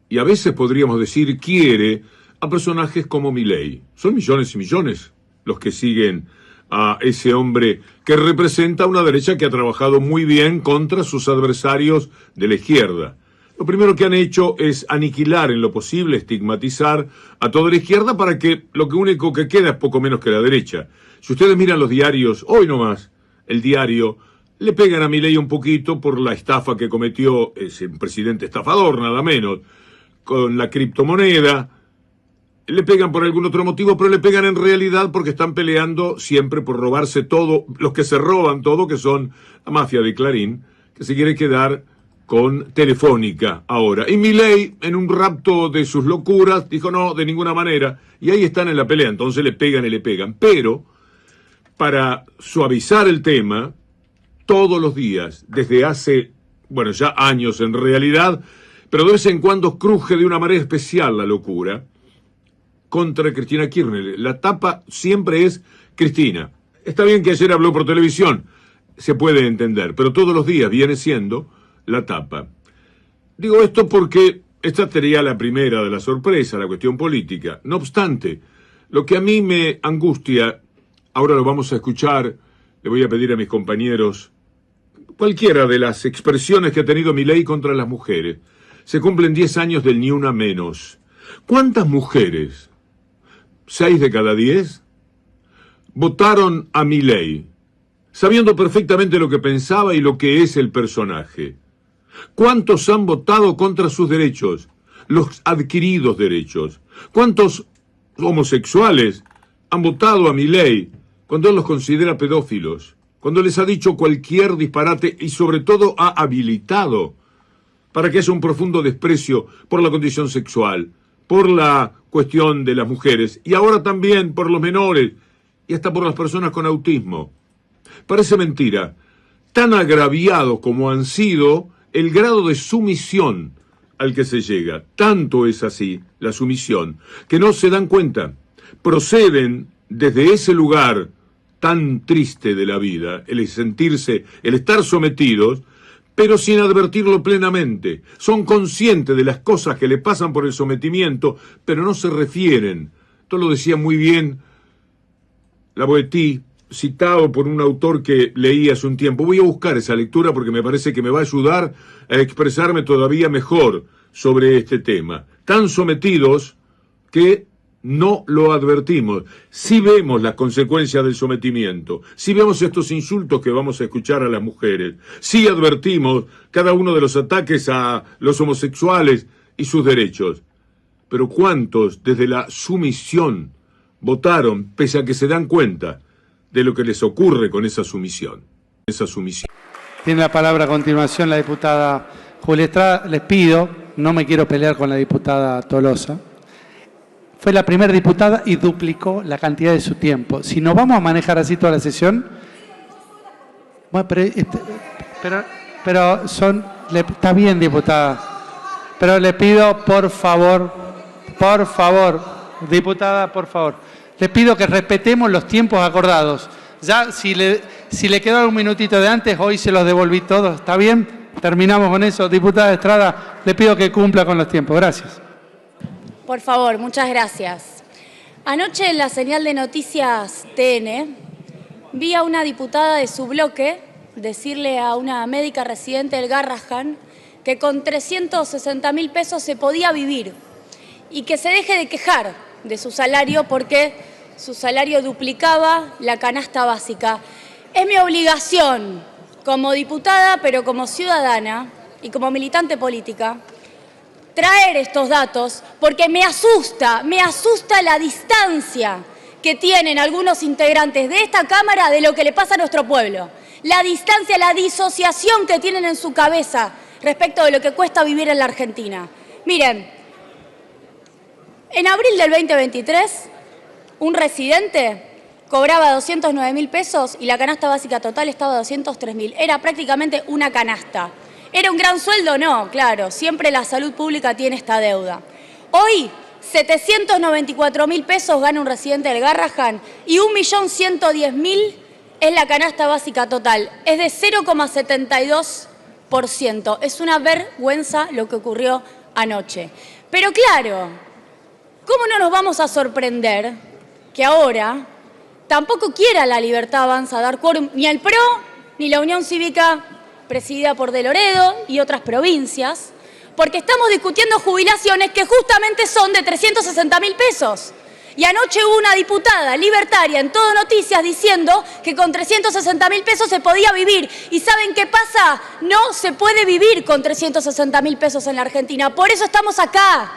y a veces podríamos decir quiere, a personajes como Milei. Son millones y millones los que siguen a ese hombre que representa una derecha que ha trabajado muy bien contra sus adversarios de la izquierda. Lo primero que han hecho es aniquilar en lo posible, estigmatizar a toda la izquierda para que lo único que queda es poco menos que la derecha. Si ustedes miran los diarios, hoy nomás, el diario, le pegan a Milei un poquito por la estafa que cometió ese presidente estafador, nada menos, con la criptomoneda. Le pegan por algún otro motivo, pero le pegan en realidad porque están peleando siempre por robarse todo, los que se roban todo, que son la mafia de Clarín, que se quiere quedar con Telefónica ahora. Y Milei, en un rapto de sus locuras, dijo no, de ninguna manera, y ahí están en la pelea, entonces le pegan y le pegan. Pero, para suavizar el tema, todos los días, desde hace, ya años en realidad, pero de vez en cuando cruje de una manera especial la locura contra Cristina Kirchner. La tapa siempre es Cristina. Está bien que ayer habló por televisión, se puede entender, pero todos los días viene siendo la tapa. Digo esto porque esta sería la primera de la sorpresa, la cuestión política. No obstante, lo que a mí me angustia, ahora lo vamos a escuchar, le voy a pedir a mis compañeros, cualquiera de las expresiones que ha tenido Milei contra las mujeres. Se cumplen 10 años del Ni Una Menos. ¿Cuántas mujeres, 6 de cada 10, votaron a Milei, sabiendo perfectamente lo que pensaba y lo que es el personaje? ¿Cuántos han votado contra sus derechos, los adquiridos derechos? ¿Cuántos homosexuales han votado a Milei cuando él los considera pedófilos? Cuando les ha dicho cualquier disparate y sobre todo ha habilitado para que haya un profundo desprecio por la condición sexual, por la cuestión de las mujeres y ahora también por los menores y hasta por las personas con autismo. Parece mentira, tan agraviados como han sido el grado de sumisión al que se llega. Tanto es así la sumisión que no se dan cuenta. Proceden desde ese lugar tan triste de la vida, el sentirse, el estar sometidos, pero sin advertirlo plenamente. Son conscientes de las cosas que le pasan por el sometimiento, pero no se refieren. Esto lo decía muy bien la Boetí, citado por un autor que leí hace un tiempo. Voy a buscar esa lectura porque me parece que me va a ayudar a expresarme todavía mejor sobre este tema. Tan sometidos que no lo advertimos. Sí vemos las consecuencias del sometimiento, sí vemos estos insultos que vamos a escuchar a las mujeres, sí advertimos cada uno de los ataques a los homosexuales y sus derechos. Pero ¿cuántos desde la sumisión votaron pese a que se dan cuenta de lo que les ocurre con esa sumisión? Tiene la palabra a continuación la diputada Julia Estrada. Les pido, no me quiero pelear con la diputada Tolosa. Fue la primera diputada y duplicó la cantidad de su tiempo. Si nos vamos a manejar así toda la sesión, bueno, pero está bien, diputada. Pero le pido, por favor, diputada, por favor, le pido que respetemos los tiempos acordados. Ya, si le quedó un minutito de antes, hoy se los devolví todos. ¿Está bien? Terminamos con eso. Diputada Estrada, le pido que cumpla con los tiempos. Gracias. Por favor, muchas gracias. Anoche en la señal de noticias TN vi a una diputada de su bloque decirle a una médica residente del Garrahan que con 360.000 pesos se podía vivir y que se deje de quejar de su salario porque su salario duplicaba la canasta básica. Es mi obligación como diputada, pero como ciudadana y como militante política, traer estos datos porque me asusta la distancia que tienen algunos integrantes de esta Cámara de lo que le pasa a nuestro pueblo. La distancia, la disociación que tienen en su cabeza respecto de lo que cuesta vivir en la Argentina. Miren, en abril del 2023, un residente cobraba 209.000 pesos y la canasta básica total estaba a 203.000. Era prácticamente una canasta. ¿Era un gran sueldo? No, claro, siempre la salud pública tiene esta deuda. Hoy, 794.000 pesos gana un residente del Garrahan y 1.110.000 es la canasta básica total. Es de 0,72%. Es una vergüenza lo que ocurrió anoche. Pero claro, ¿cómo no nos vamos a sorprender que ahora tampoco quiera la Libertad Avanza dar quórum ni el PRO ni la Unión Cívica presidida por De Loredo y otras provincias, porque estamos discutiendo jubilaciones que justamente son de 360.000 pesos. Y anoche hubo una diputada libertaria en Todo Noticias diciendo que con 360.000 pesos se podía vivir. ¿Y saben qué pasa? No se puede vivir con 360.000 pesos en la Argentina. Por eso estamos acá.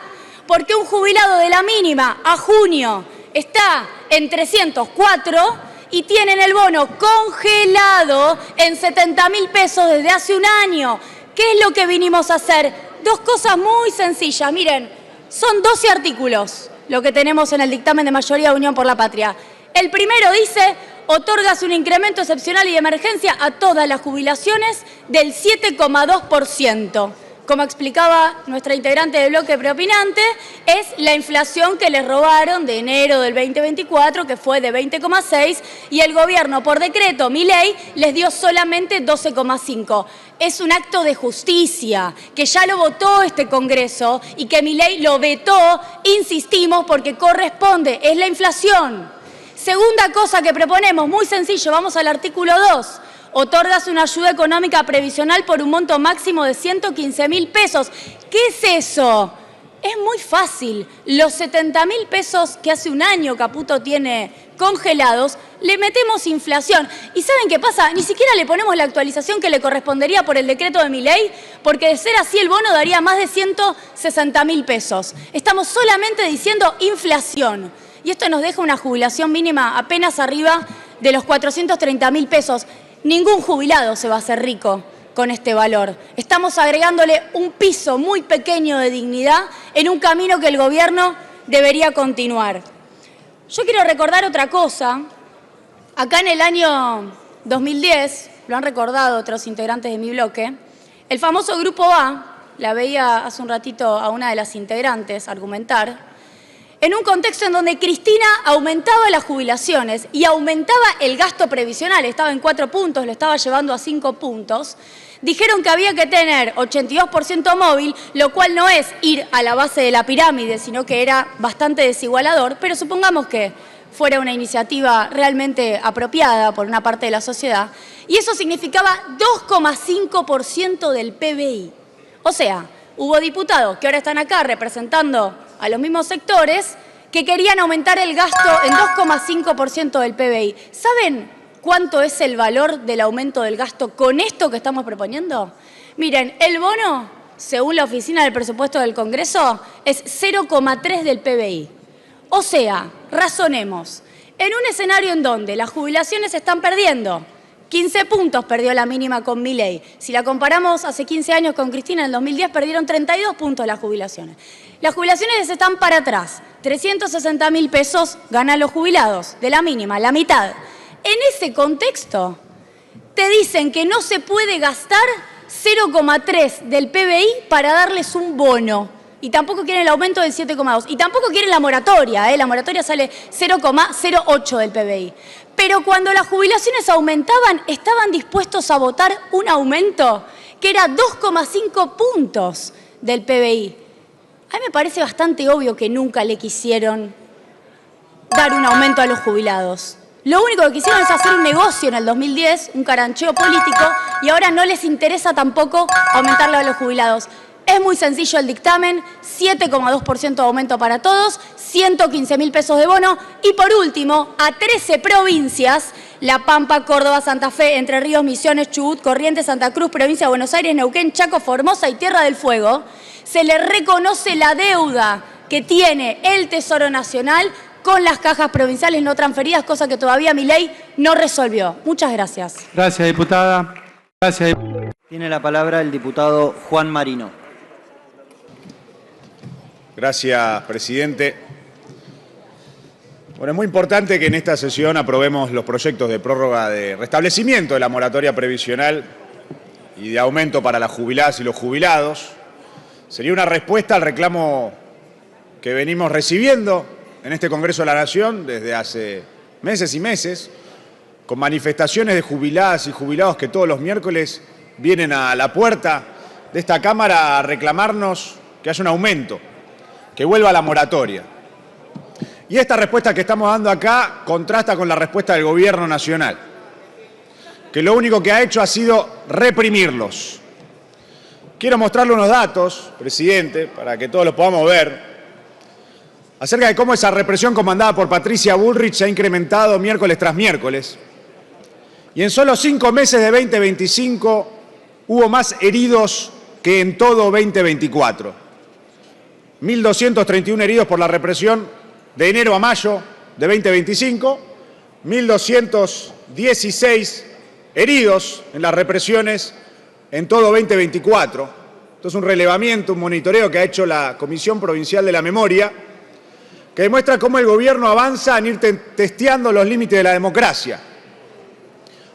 Porque un jubilado de la mínima a junio está en 304 y tienen el bono congelado en 70.000 pesos desde hace un año. ¿Qué es lo que vinimos a hacer? Dos cosas muy sencillas. Miren, son 12 artículos lo que tenemos en el dictamen de mayoría de Unión por la Patria. El primero dice, otórgase un incremento excepcional y de emergencia a todas las jubilaciones del 7,2%. Como explicaba nuestra integrante del bloque preopinante, es la inflación que les robaron de enero del 2024, que fue de 20,6, y el gobierno, por decreto, Milei, les dio solamente 12,5. Es un acto de justicia, que ya lo votó este Congreso y que Milei lo vetó, insistimos, porque corresponde, es la inflación. Segunda cosa que proponemos, muy sencillo, vamos al artículo 2. Otorgas una ayuda económica previsional por un monto máximo de 115.000 pesos. ¿Qué es eso? Es muy fácil. Los 70.000 pesos que hace un año Caputo tiene congelados, le metemos inflación. ¿Y saben qué pasa? Ni siquiera le ponemos la actualización que le correspondería por el decreto de Milei, porque de ser así el bono daría más de 160.000 pesos. Estamos solamente diciendo inflación. Y esto nos deja una jubilación mínima apenas arriba de los 430.000 pesos. Ningún jubilado se va a hacer rico con este valor. Estamos agregándole un piso muy pequeño de dignidad en un camino que el gobierno debería continuar. Yo quiero recordar otra cosa. Acá en el año 2010, lo han recordado otros integrantes de mi bloque, el famoso Grupo A, la veía hace un ratito a una de las integrantes argumentar, en un contexto en donde Cristina aumentaba las jubilaciones y aumentaba el gasto previsional, estaba en 4 puntos, lo estaba llevando a 5 puntos, dijeron que había que tener 82% móvil, lo cual no es ir a la base de la pirámide, sino que era bastante desigualador, pero supongamos que fuera una iniciativa realmente apropiada por una parte de la sociedad, y eso significaba 2,5% del PBI. O sea, hubo diputados que ahora están acá representando a los mismos sectores que querían aumentar el gasto en 2,5% del PBI. ¿Saben cuánto es el valor del aumento del gasto con esto que estamos proponiendo? Miren, el bono, según la Oficina del Presupuesto del Congreso, es 0,3 del PBI. O sea, razonemos, en un escenario en donde las jubilaciones se están perdiendo, 15 puntos perdió la mínima con Milei. Si la comparamos hace 15 años con Cristina, en el 2010 perdieron 32 puntos las jubilaciones. Las jubilaciones están para atrás. 360.000 pesos ganan los jubilados, de la mínima, la mitad. En ese contexto, te dicen que no se puede gastar 0,3 del PBI para darles un bono. Y tampoco quieren el aumento del 7,2. Y tampoco quieren la moratoria. La moratoria sale 0,08 del PBI. Pero cuando las jubilaciones aumentaban, estaban dispuestos a votar un aumento que era 2,5 puntos del PBI. A mí me parece bastante obvio que nunca le quisieron dar un aumento a los jubilados. Lo único que quisieron es hacer un negocio en el 2010, un carancheo político, y ahora no les interesa tampoco aumentarle a los jubilados. Es muy sencillo el dictamen, 7,2% de aumento para todos, 115.000 pesos de bono y por último, a 13 provincias, La Pampa, Córdoba, Santa Fe, Entre Ríos, Misiones, Chubut, Corrientes, Santa Cruz, Provincia de Buenos Aires, Neuquén, Chaco, Formosa y Tierra del Fuego, se le reconoce la deuda que tiene el Tesoro Nacional con las cajas provinciales no transferidas, cosa que todavía Milei no resolvió. Muchas gracias. Gracias, diputada. Gracias. Tiene la palabra el diputado Juan Marino. Gracias, presidente. Bueno, es muy importante que en esta sesión aprobemos los proyectos de prórroga de restablecimiento de la moratoria previsional y de aumento para las jubiladas y los jubilados. Sería una respuesta al reclamo que venimos recibiendo en este Congreso de la Nación desde hace meses y meses, con manifestaciones de jubiladas y jubilados que todos los miércoles vienen a la puerta de esta Cámara a reclamarnos que haya un aumento, que vuelva la moratoria. Y esta respuesta que estamos dando acá contrasta con la respuesta del Gobierno Nacional, que lo único que ha hecho ha sido reprimirlos. Quiero mostrarle unos datos, presidente, para que todos los podamos ver, acerca de cómo esa represión comandada por Patricia Bullrich se ha incrementado miércoles tras miércoles. Y en solo 5 meses de 2025 hubo más heridos que en todo 2024. 1.231 heridos por la represión de enero a mayo de 2025, 1.216 heridos en las represiones en todo 2024. Esto es un relevamiento, un monitoreo que ha hecho la Comisión Provincial de la Memoria, que demuestra cómo el gobierno avanza en ir testeando los límites de la democracia.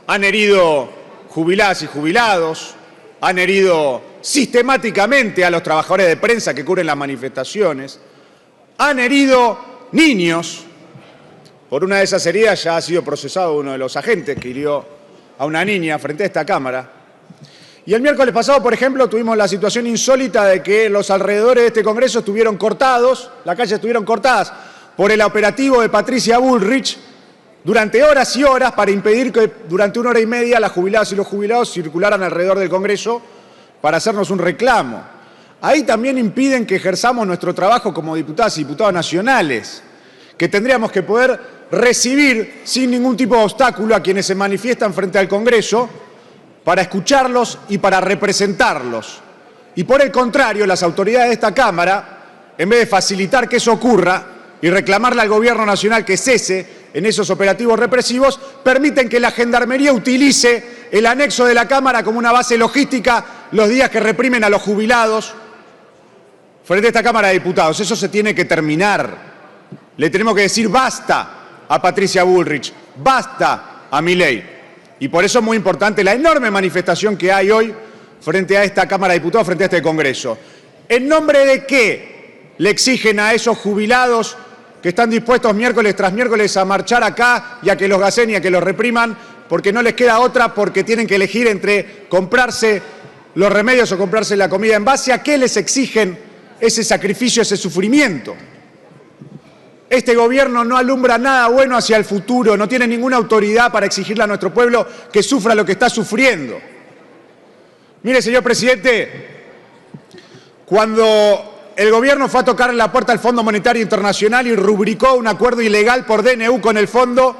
Han herido jubiladas y jubilados, han herido sistemáticamente a los trabajadores de prensa que cubren las manifestaciones, han herido niños. Por una de esas heridas ya ha sido procesado uno de los agentes que hirió a una niña frente a esta Cámara. Y el miércoles pasado, por ejemplo, tuvimos la situación insólita de que los alrededores de este Congreso estuvieron cortados, las calles estuvieron cortadas por el operativo de Patricia Bullrich durante horas y horas para impedir que durante 1 hora y media las jubiladas y los jubilados circularan alrededor del Congreso para hacernos un reclamo. Ahí también impiden que ejerzamos nuestro trabajo como diputadas y diputados nacionales, que tendríamos que poder recibir sin ningún tipo de obstáculo a quienes se manifiestan frente al Congreso para escucharlos y para representarlos. Y por el contrario, las autoridades de esta Cámara, en vez de facilitar que eso ocurra y reclamarle al Gobierno Nacional que cese en esos operativos represivos, permiten que la Gendarmería utilice el anexo de la Cámara como una base logística los días que reprimen a los jubilados frente a esta Cámara de Diputados. Eso se tiene que terminar. Le tenemos que decir basta a Patricia Bullrich, basta a Milei. Y por eso es muy importante la enorme manifestación que hay hoy frente a esta Cámara de Diputados, frente a este Congreso. ¿En nombre de qué le exigen a esos jubilados que están dispuestos miércoles tras miércoles a marchar acá y a que los gacen y a que los repriman, porque no les queda otra, porque tienen que elegir entre comprarse los remedios o comprarse la comida? ¿En base a qué les exigen ese sacrificio, ese sufrimiento? Este gobierno no alumbra nada bueno hacia el futuro, no tiene ninguna autoridad para exigirle a nuestro pueblo que sufra lo que está sufriendo. Mire, señor presidente, cuando el gobierno fue a tocar la puerta al Fondo Monetario Internacional y rubricó un acuerdo ilegal por DNU con el fondo,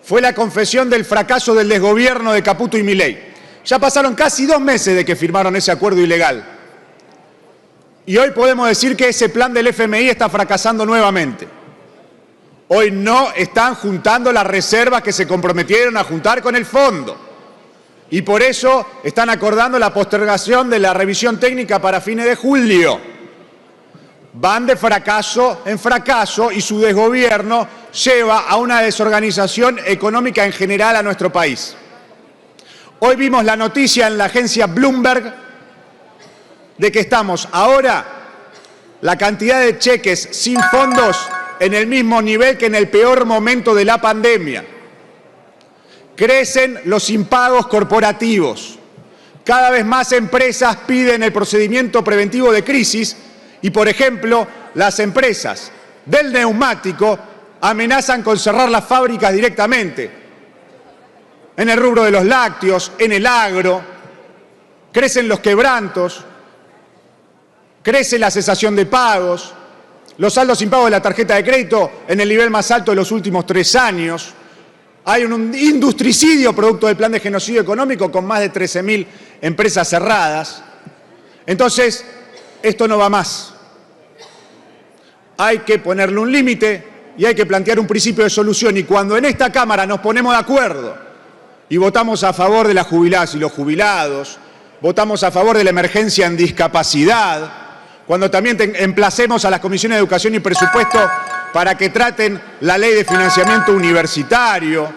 fue la confesión del fracaso del desgobierno de Caputo y Milei. Ya pasaron casi 2 meses de que firmaron ese acuerdo ilegal. Y hoy podemos decir que ese plan del FMI está fracasando nuevamente. Hoy no están juntando las reservas que se comprometieron a juntar con el fondo. Y por eso están acordando la postergación de la revisión técnica para fines de julio. Van de fracaso en fracaso y su desgobierno lleva a una desorganización económica en general a nuestro país. Hoy vimos la noticia en la agencia Bloomberg de que estamos ahora, la cantidad de cheques sin fondos en el mismo nivel que en el peor momento de la pandemia. Crecen los impagos corporativos. Cada vez más empresas piden el procedimiento preventivo de crisis y, por ejemplo, las empresas del neumático amenazan con cerrar las fábricas directamente. En el rubro de los lácteos, en el agro, crecen los quebrantos, crece la cesación de pagos, los saldos impagos de la tarjeta de crédito en el nivel más alto de los últimos 3 años. Hay un industricidio producto del plan de genocidio económico con más de 13.000 empresas cerradas. Entonces, esto no va más. Hay que ponerle un límite y hay que plantear un principio de solución. Y cuando en esta Cámara nos ponemos de acuerdo y votamos a favor de las jubiladas y los jubilados, votamos a favor de la emergencia en discapacidad, cuando también emplacemos a las comisiones de Educación y Presupuesto para que traten la ley de financiamiento universitario,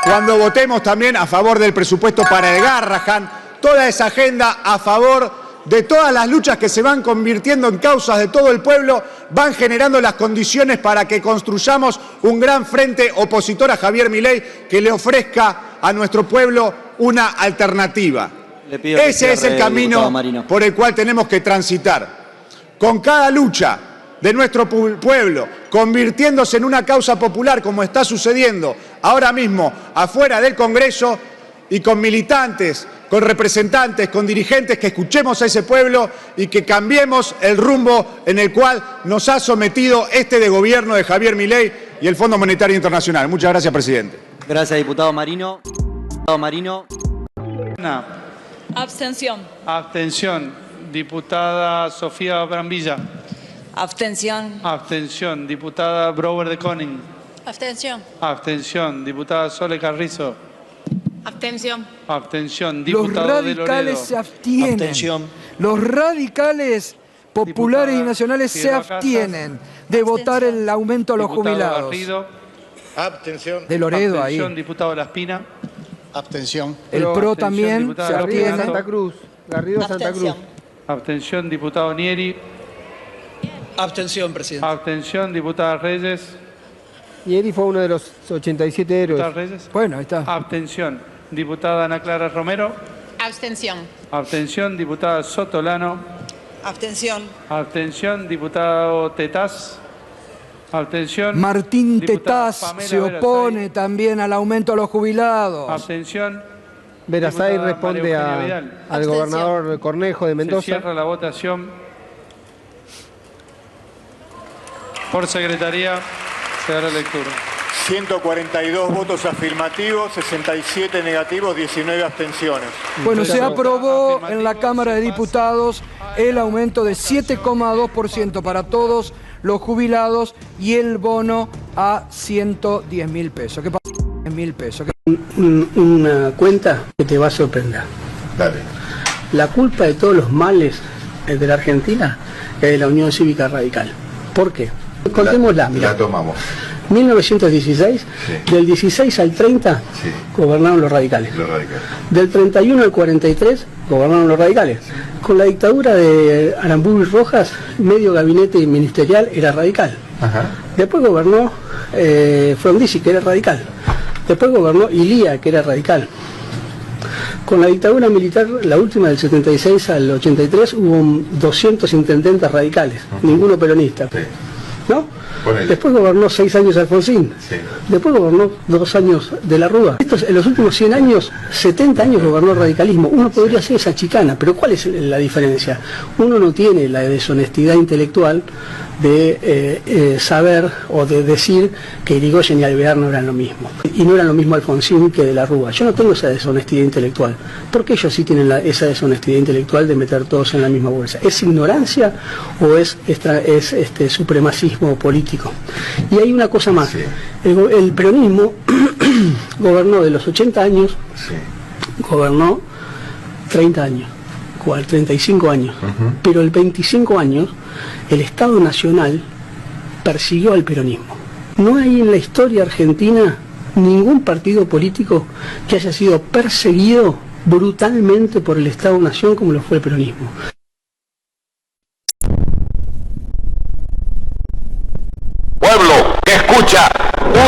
cuando votemos también a favor del presupuesto para el Garrahan, toda esa agenda a favor de todas las luchas que se van convirtiendo en causas de todo el pueblo, van generando las condiciones para que construyamos un gran frente opositor a Javier Milei que le ofrezca a nuestro pueblo una alternativa. Ese es el camino por el cual tenemos que transitar. Con cada lucha de nuestro pueblo, convirtiéndose en una causa popular como está sucediendo ahora mismo afuera del Congreso, y con militantes, con representantes, con dirigentes que escuchemos a ese pueblo y que cambiemos el rumbo en el cual nos ha sometido este desgobierno de Javier Milei y el Fondo Monetario Internacional. Muchas gracias, presidente. Gracias, diputado Marino. Diputado Marino. Abstención. Abstención. Diputada Sofía Brambilla. Abstención. Abstención. Diputada Brouwer de Koning. Abstención. Abstención. Diputada Sole Carrizo. Abstención. Abstención. Los Diputado de radicales Loredo. se abstienen. Abstención. Los radicales populares y nacionales se abstienen de votar el aumento a los Diputado jubilados. Garrido. Abstención. De Loredo ahí. Abstención. Diputado Laspina. Abstención. El PRO también diputada se abstiene. Santa Cruz. Garrido Santa Cruz. Abstención. Diputado Nieri. Abstención, presidente. Abstención. Diputada Reyes. Nieri fue uno de los 87 héroes. Diputada Reyes. Bueno, ahí está. Abstención. Diputada Ana Clara Romero. Abstención. Abstención. Diputada Sotolano. Abstención. Abstención. Diputado Tetaz. Abstención. Martín Diputada Tetaz Pamela se opone también al aumento a los jubilados. Abstención. Verasay Diputada responde María Eugenia Vidal. al gobernador Cornejo de Se Mendoza. cierra la votación. Por secretaría se dará lectura. 142 votos afirmativos, 67 negativos, 19 abstenciones. Bueno, se aprobó en la Cámara de Diputados el aumento de 7,2% para todos los jubilados y el bono a 110.000 pesos. ¿Qué pasa? 100.000 pesos. Una cuenta que te va a sorprender. Dale. La culpa de todos los males de la Argentina es de la Unión Cívica Radical. ¿Por qué? Contémosla, mira. La tomamos. 1916, Sí. del 16 al 30 Sí. gobernaron los radicales. Los radicales. Del 31 al 43 gobernaron los radicales. Con la dictadura de Aramburu y Rojas, medio gabinete ministerial era radical. Ajá. Después gobernó Frondizi, que era radical. Después gobernó Ilía, que era radical. Con la dictadura militar, la última del 76 al 83, hubo 200 intendentes radicales, ninguno peronista. Sí. ¿no? Después gobernó 6 años Alfonsín, después gobernó 2 años de la Rúa. En los últimos 100 años, 70 años gobernó el radicalismo. Uno podría hacer esa chicana, pero ¿cuál es la diferencia? Uno no tiene la deshonestidad intelectual de saber o de decir que Irigoyen y Alvear no eran lo mismo. Y no eran lo mismo Alfonsín que de la Rúa. Yo no tengo esa deshonestidad intelectual. ¿Por qué ellos sí tienen esa deshonestidad intelectual de meter todos en la misma bolsa? ¿Es ignorancia o es supremacismo político? Y hay una cosa más. El peronismo gobernó de los 80 años, gobernó 30 años. 35 años, pero el 25 años el Estado Nacional persiguió al peronismo. No hay en la historia argentina ningún partido político que haya sido perseguido brutalmente por el Estado Nación como lo fue el peronismo. Pueblo que escucha,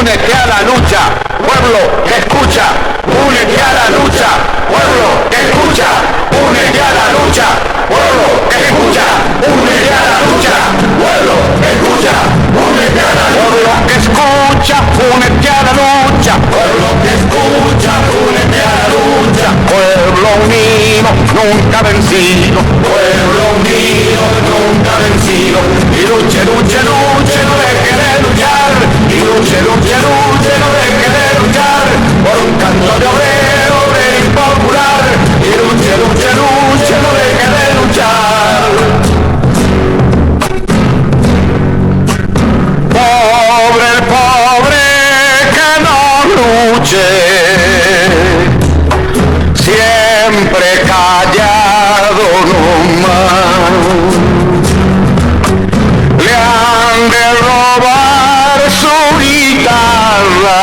únete a la lucha. Pueblo que escucha, únete a la lucha. Pueblo que escucha, únete a la lucha. Pueblo que escucha, únete a la lucha. Pueblo que escucha, únete a la lucha. Pueblo que escucha, únete a la lucha. Pueblo que escucha, únete a la lucha. Pueblo unido, nunca vencido. Pueblo unido, nunca vencido. Y luche, luche, luche, no deje de luchar. Y luche, luche, luche, no deje de luchar. Por un canto de obrero, obrero popular. Y luche, luche, luche, no deje de luchar. Pobre el pobre que no luche, siempre callado nomás. Le han de robar su guitarra,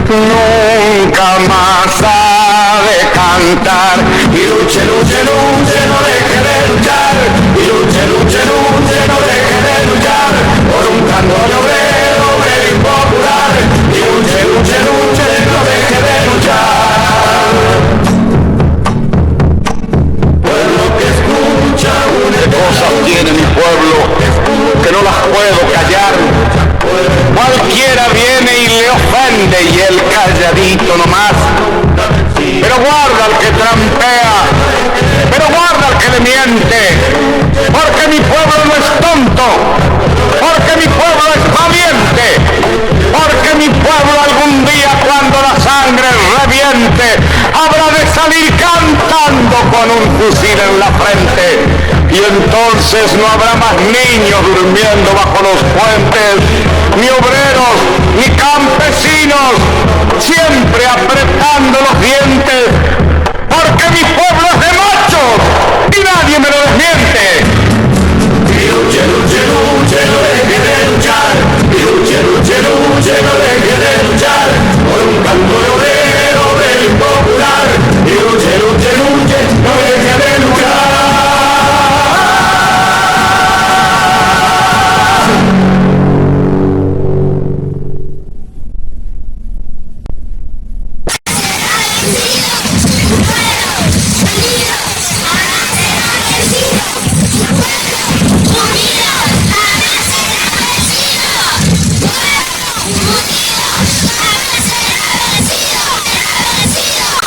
nunca más ha de cantar. Y luche, luche, luche, no deje de luchar. Y luche, luche, luche, no deje de luchar. Por un canto de obrero, obrero impopular. Y luche, luche, luche, no deje de luchar. Pueblo que escucha, une cosas tiene mi pueblo que no las puedo callar. Cualquiera viene y le ofende y él calladito nomás. Pero guarda al que trampea, pero guarda al que le miente, porque mi pueblo no es tonto, porque mi pueblo es valiente, porque mi pueblo algún día cuando la sangre reviente habrá de salir cantando con un fusil en la frente. Y entonces no habrá más niños durmiendo bajo los puentes, ni obreros, ni campesinos, siempre apretando los dientes, porque mi pueblo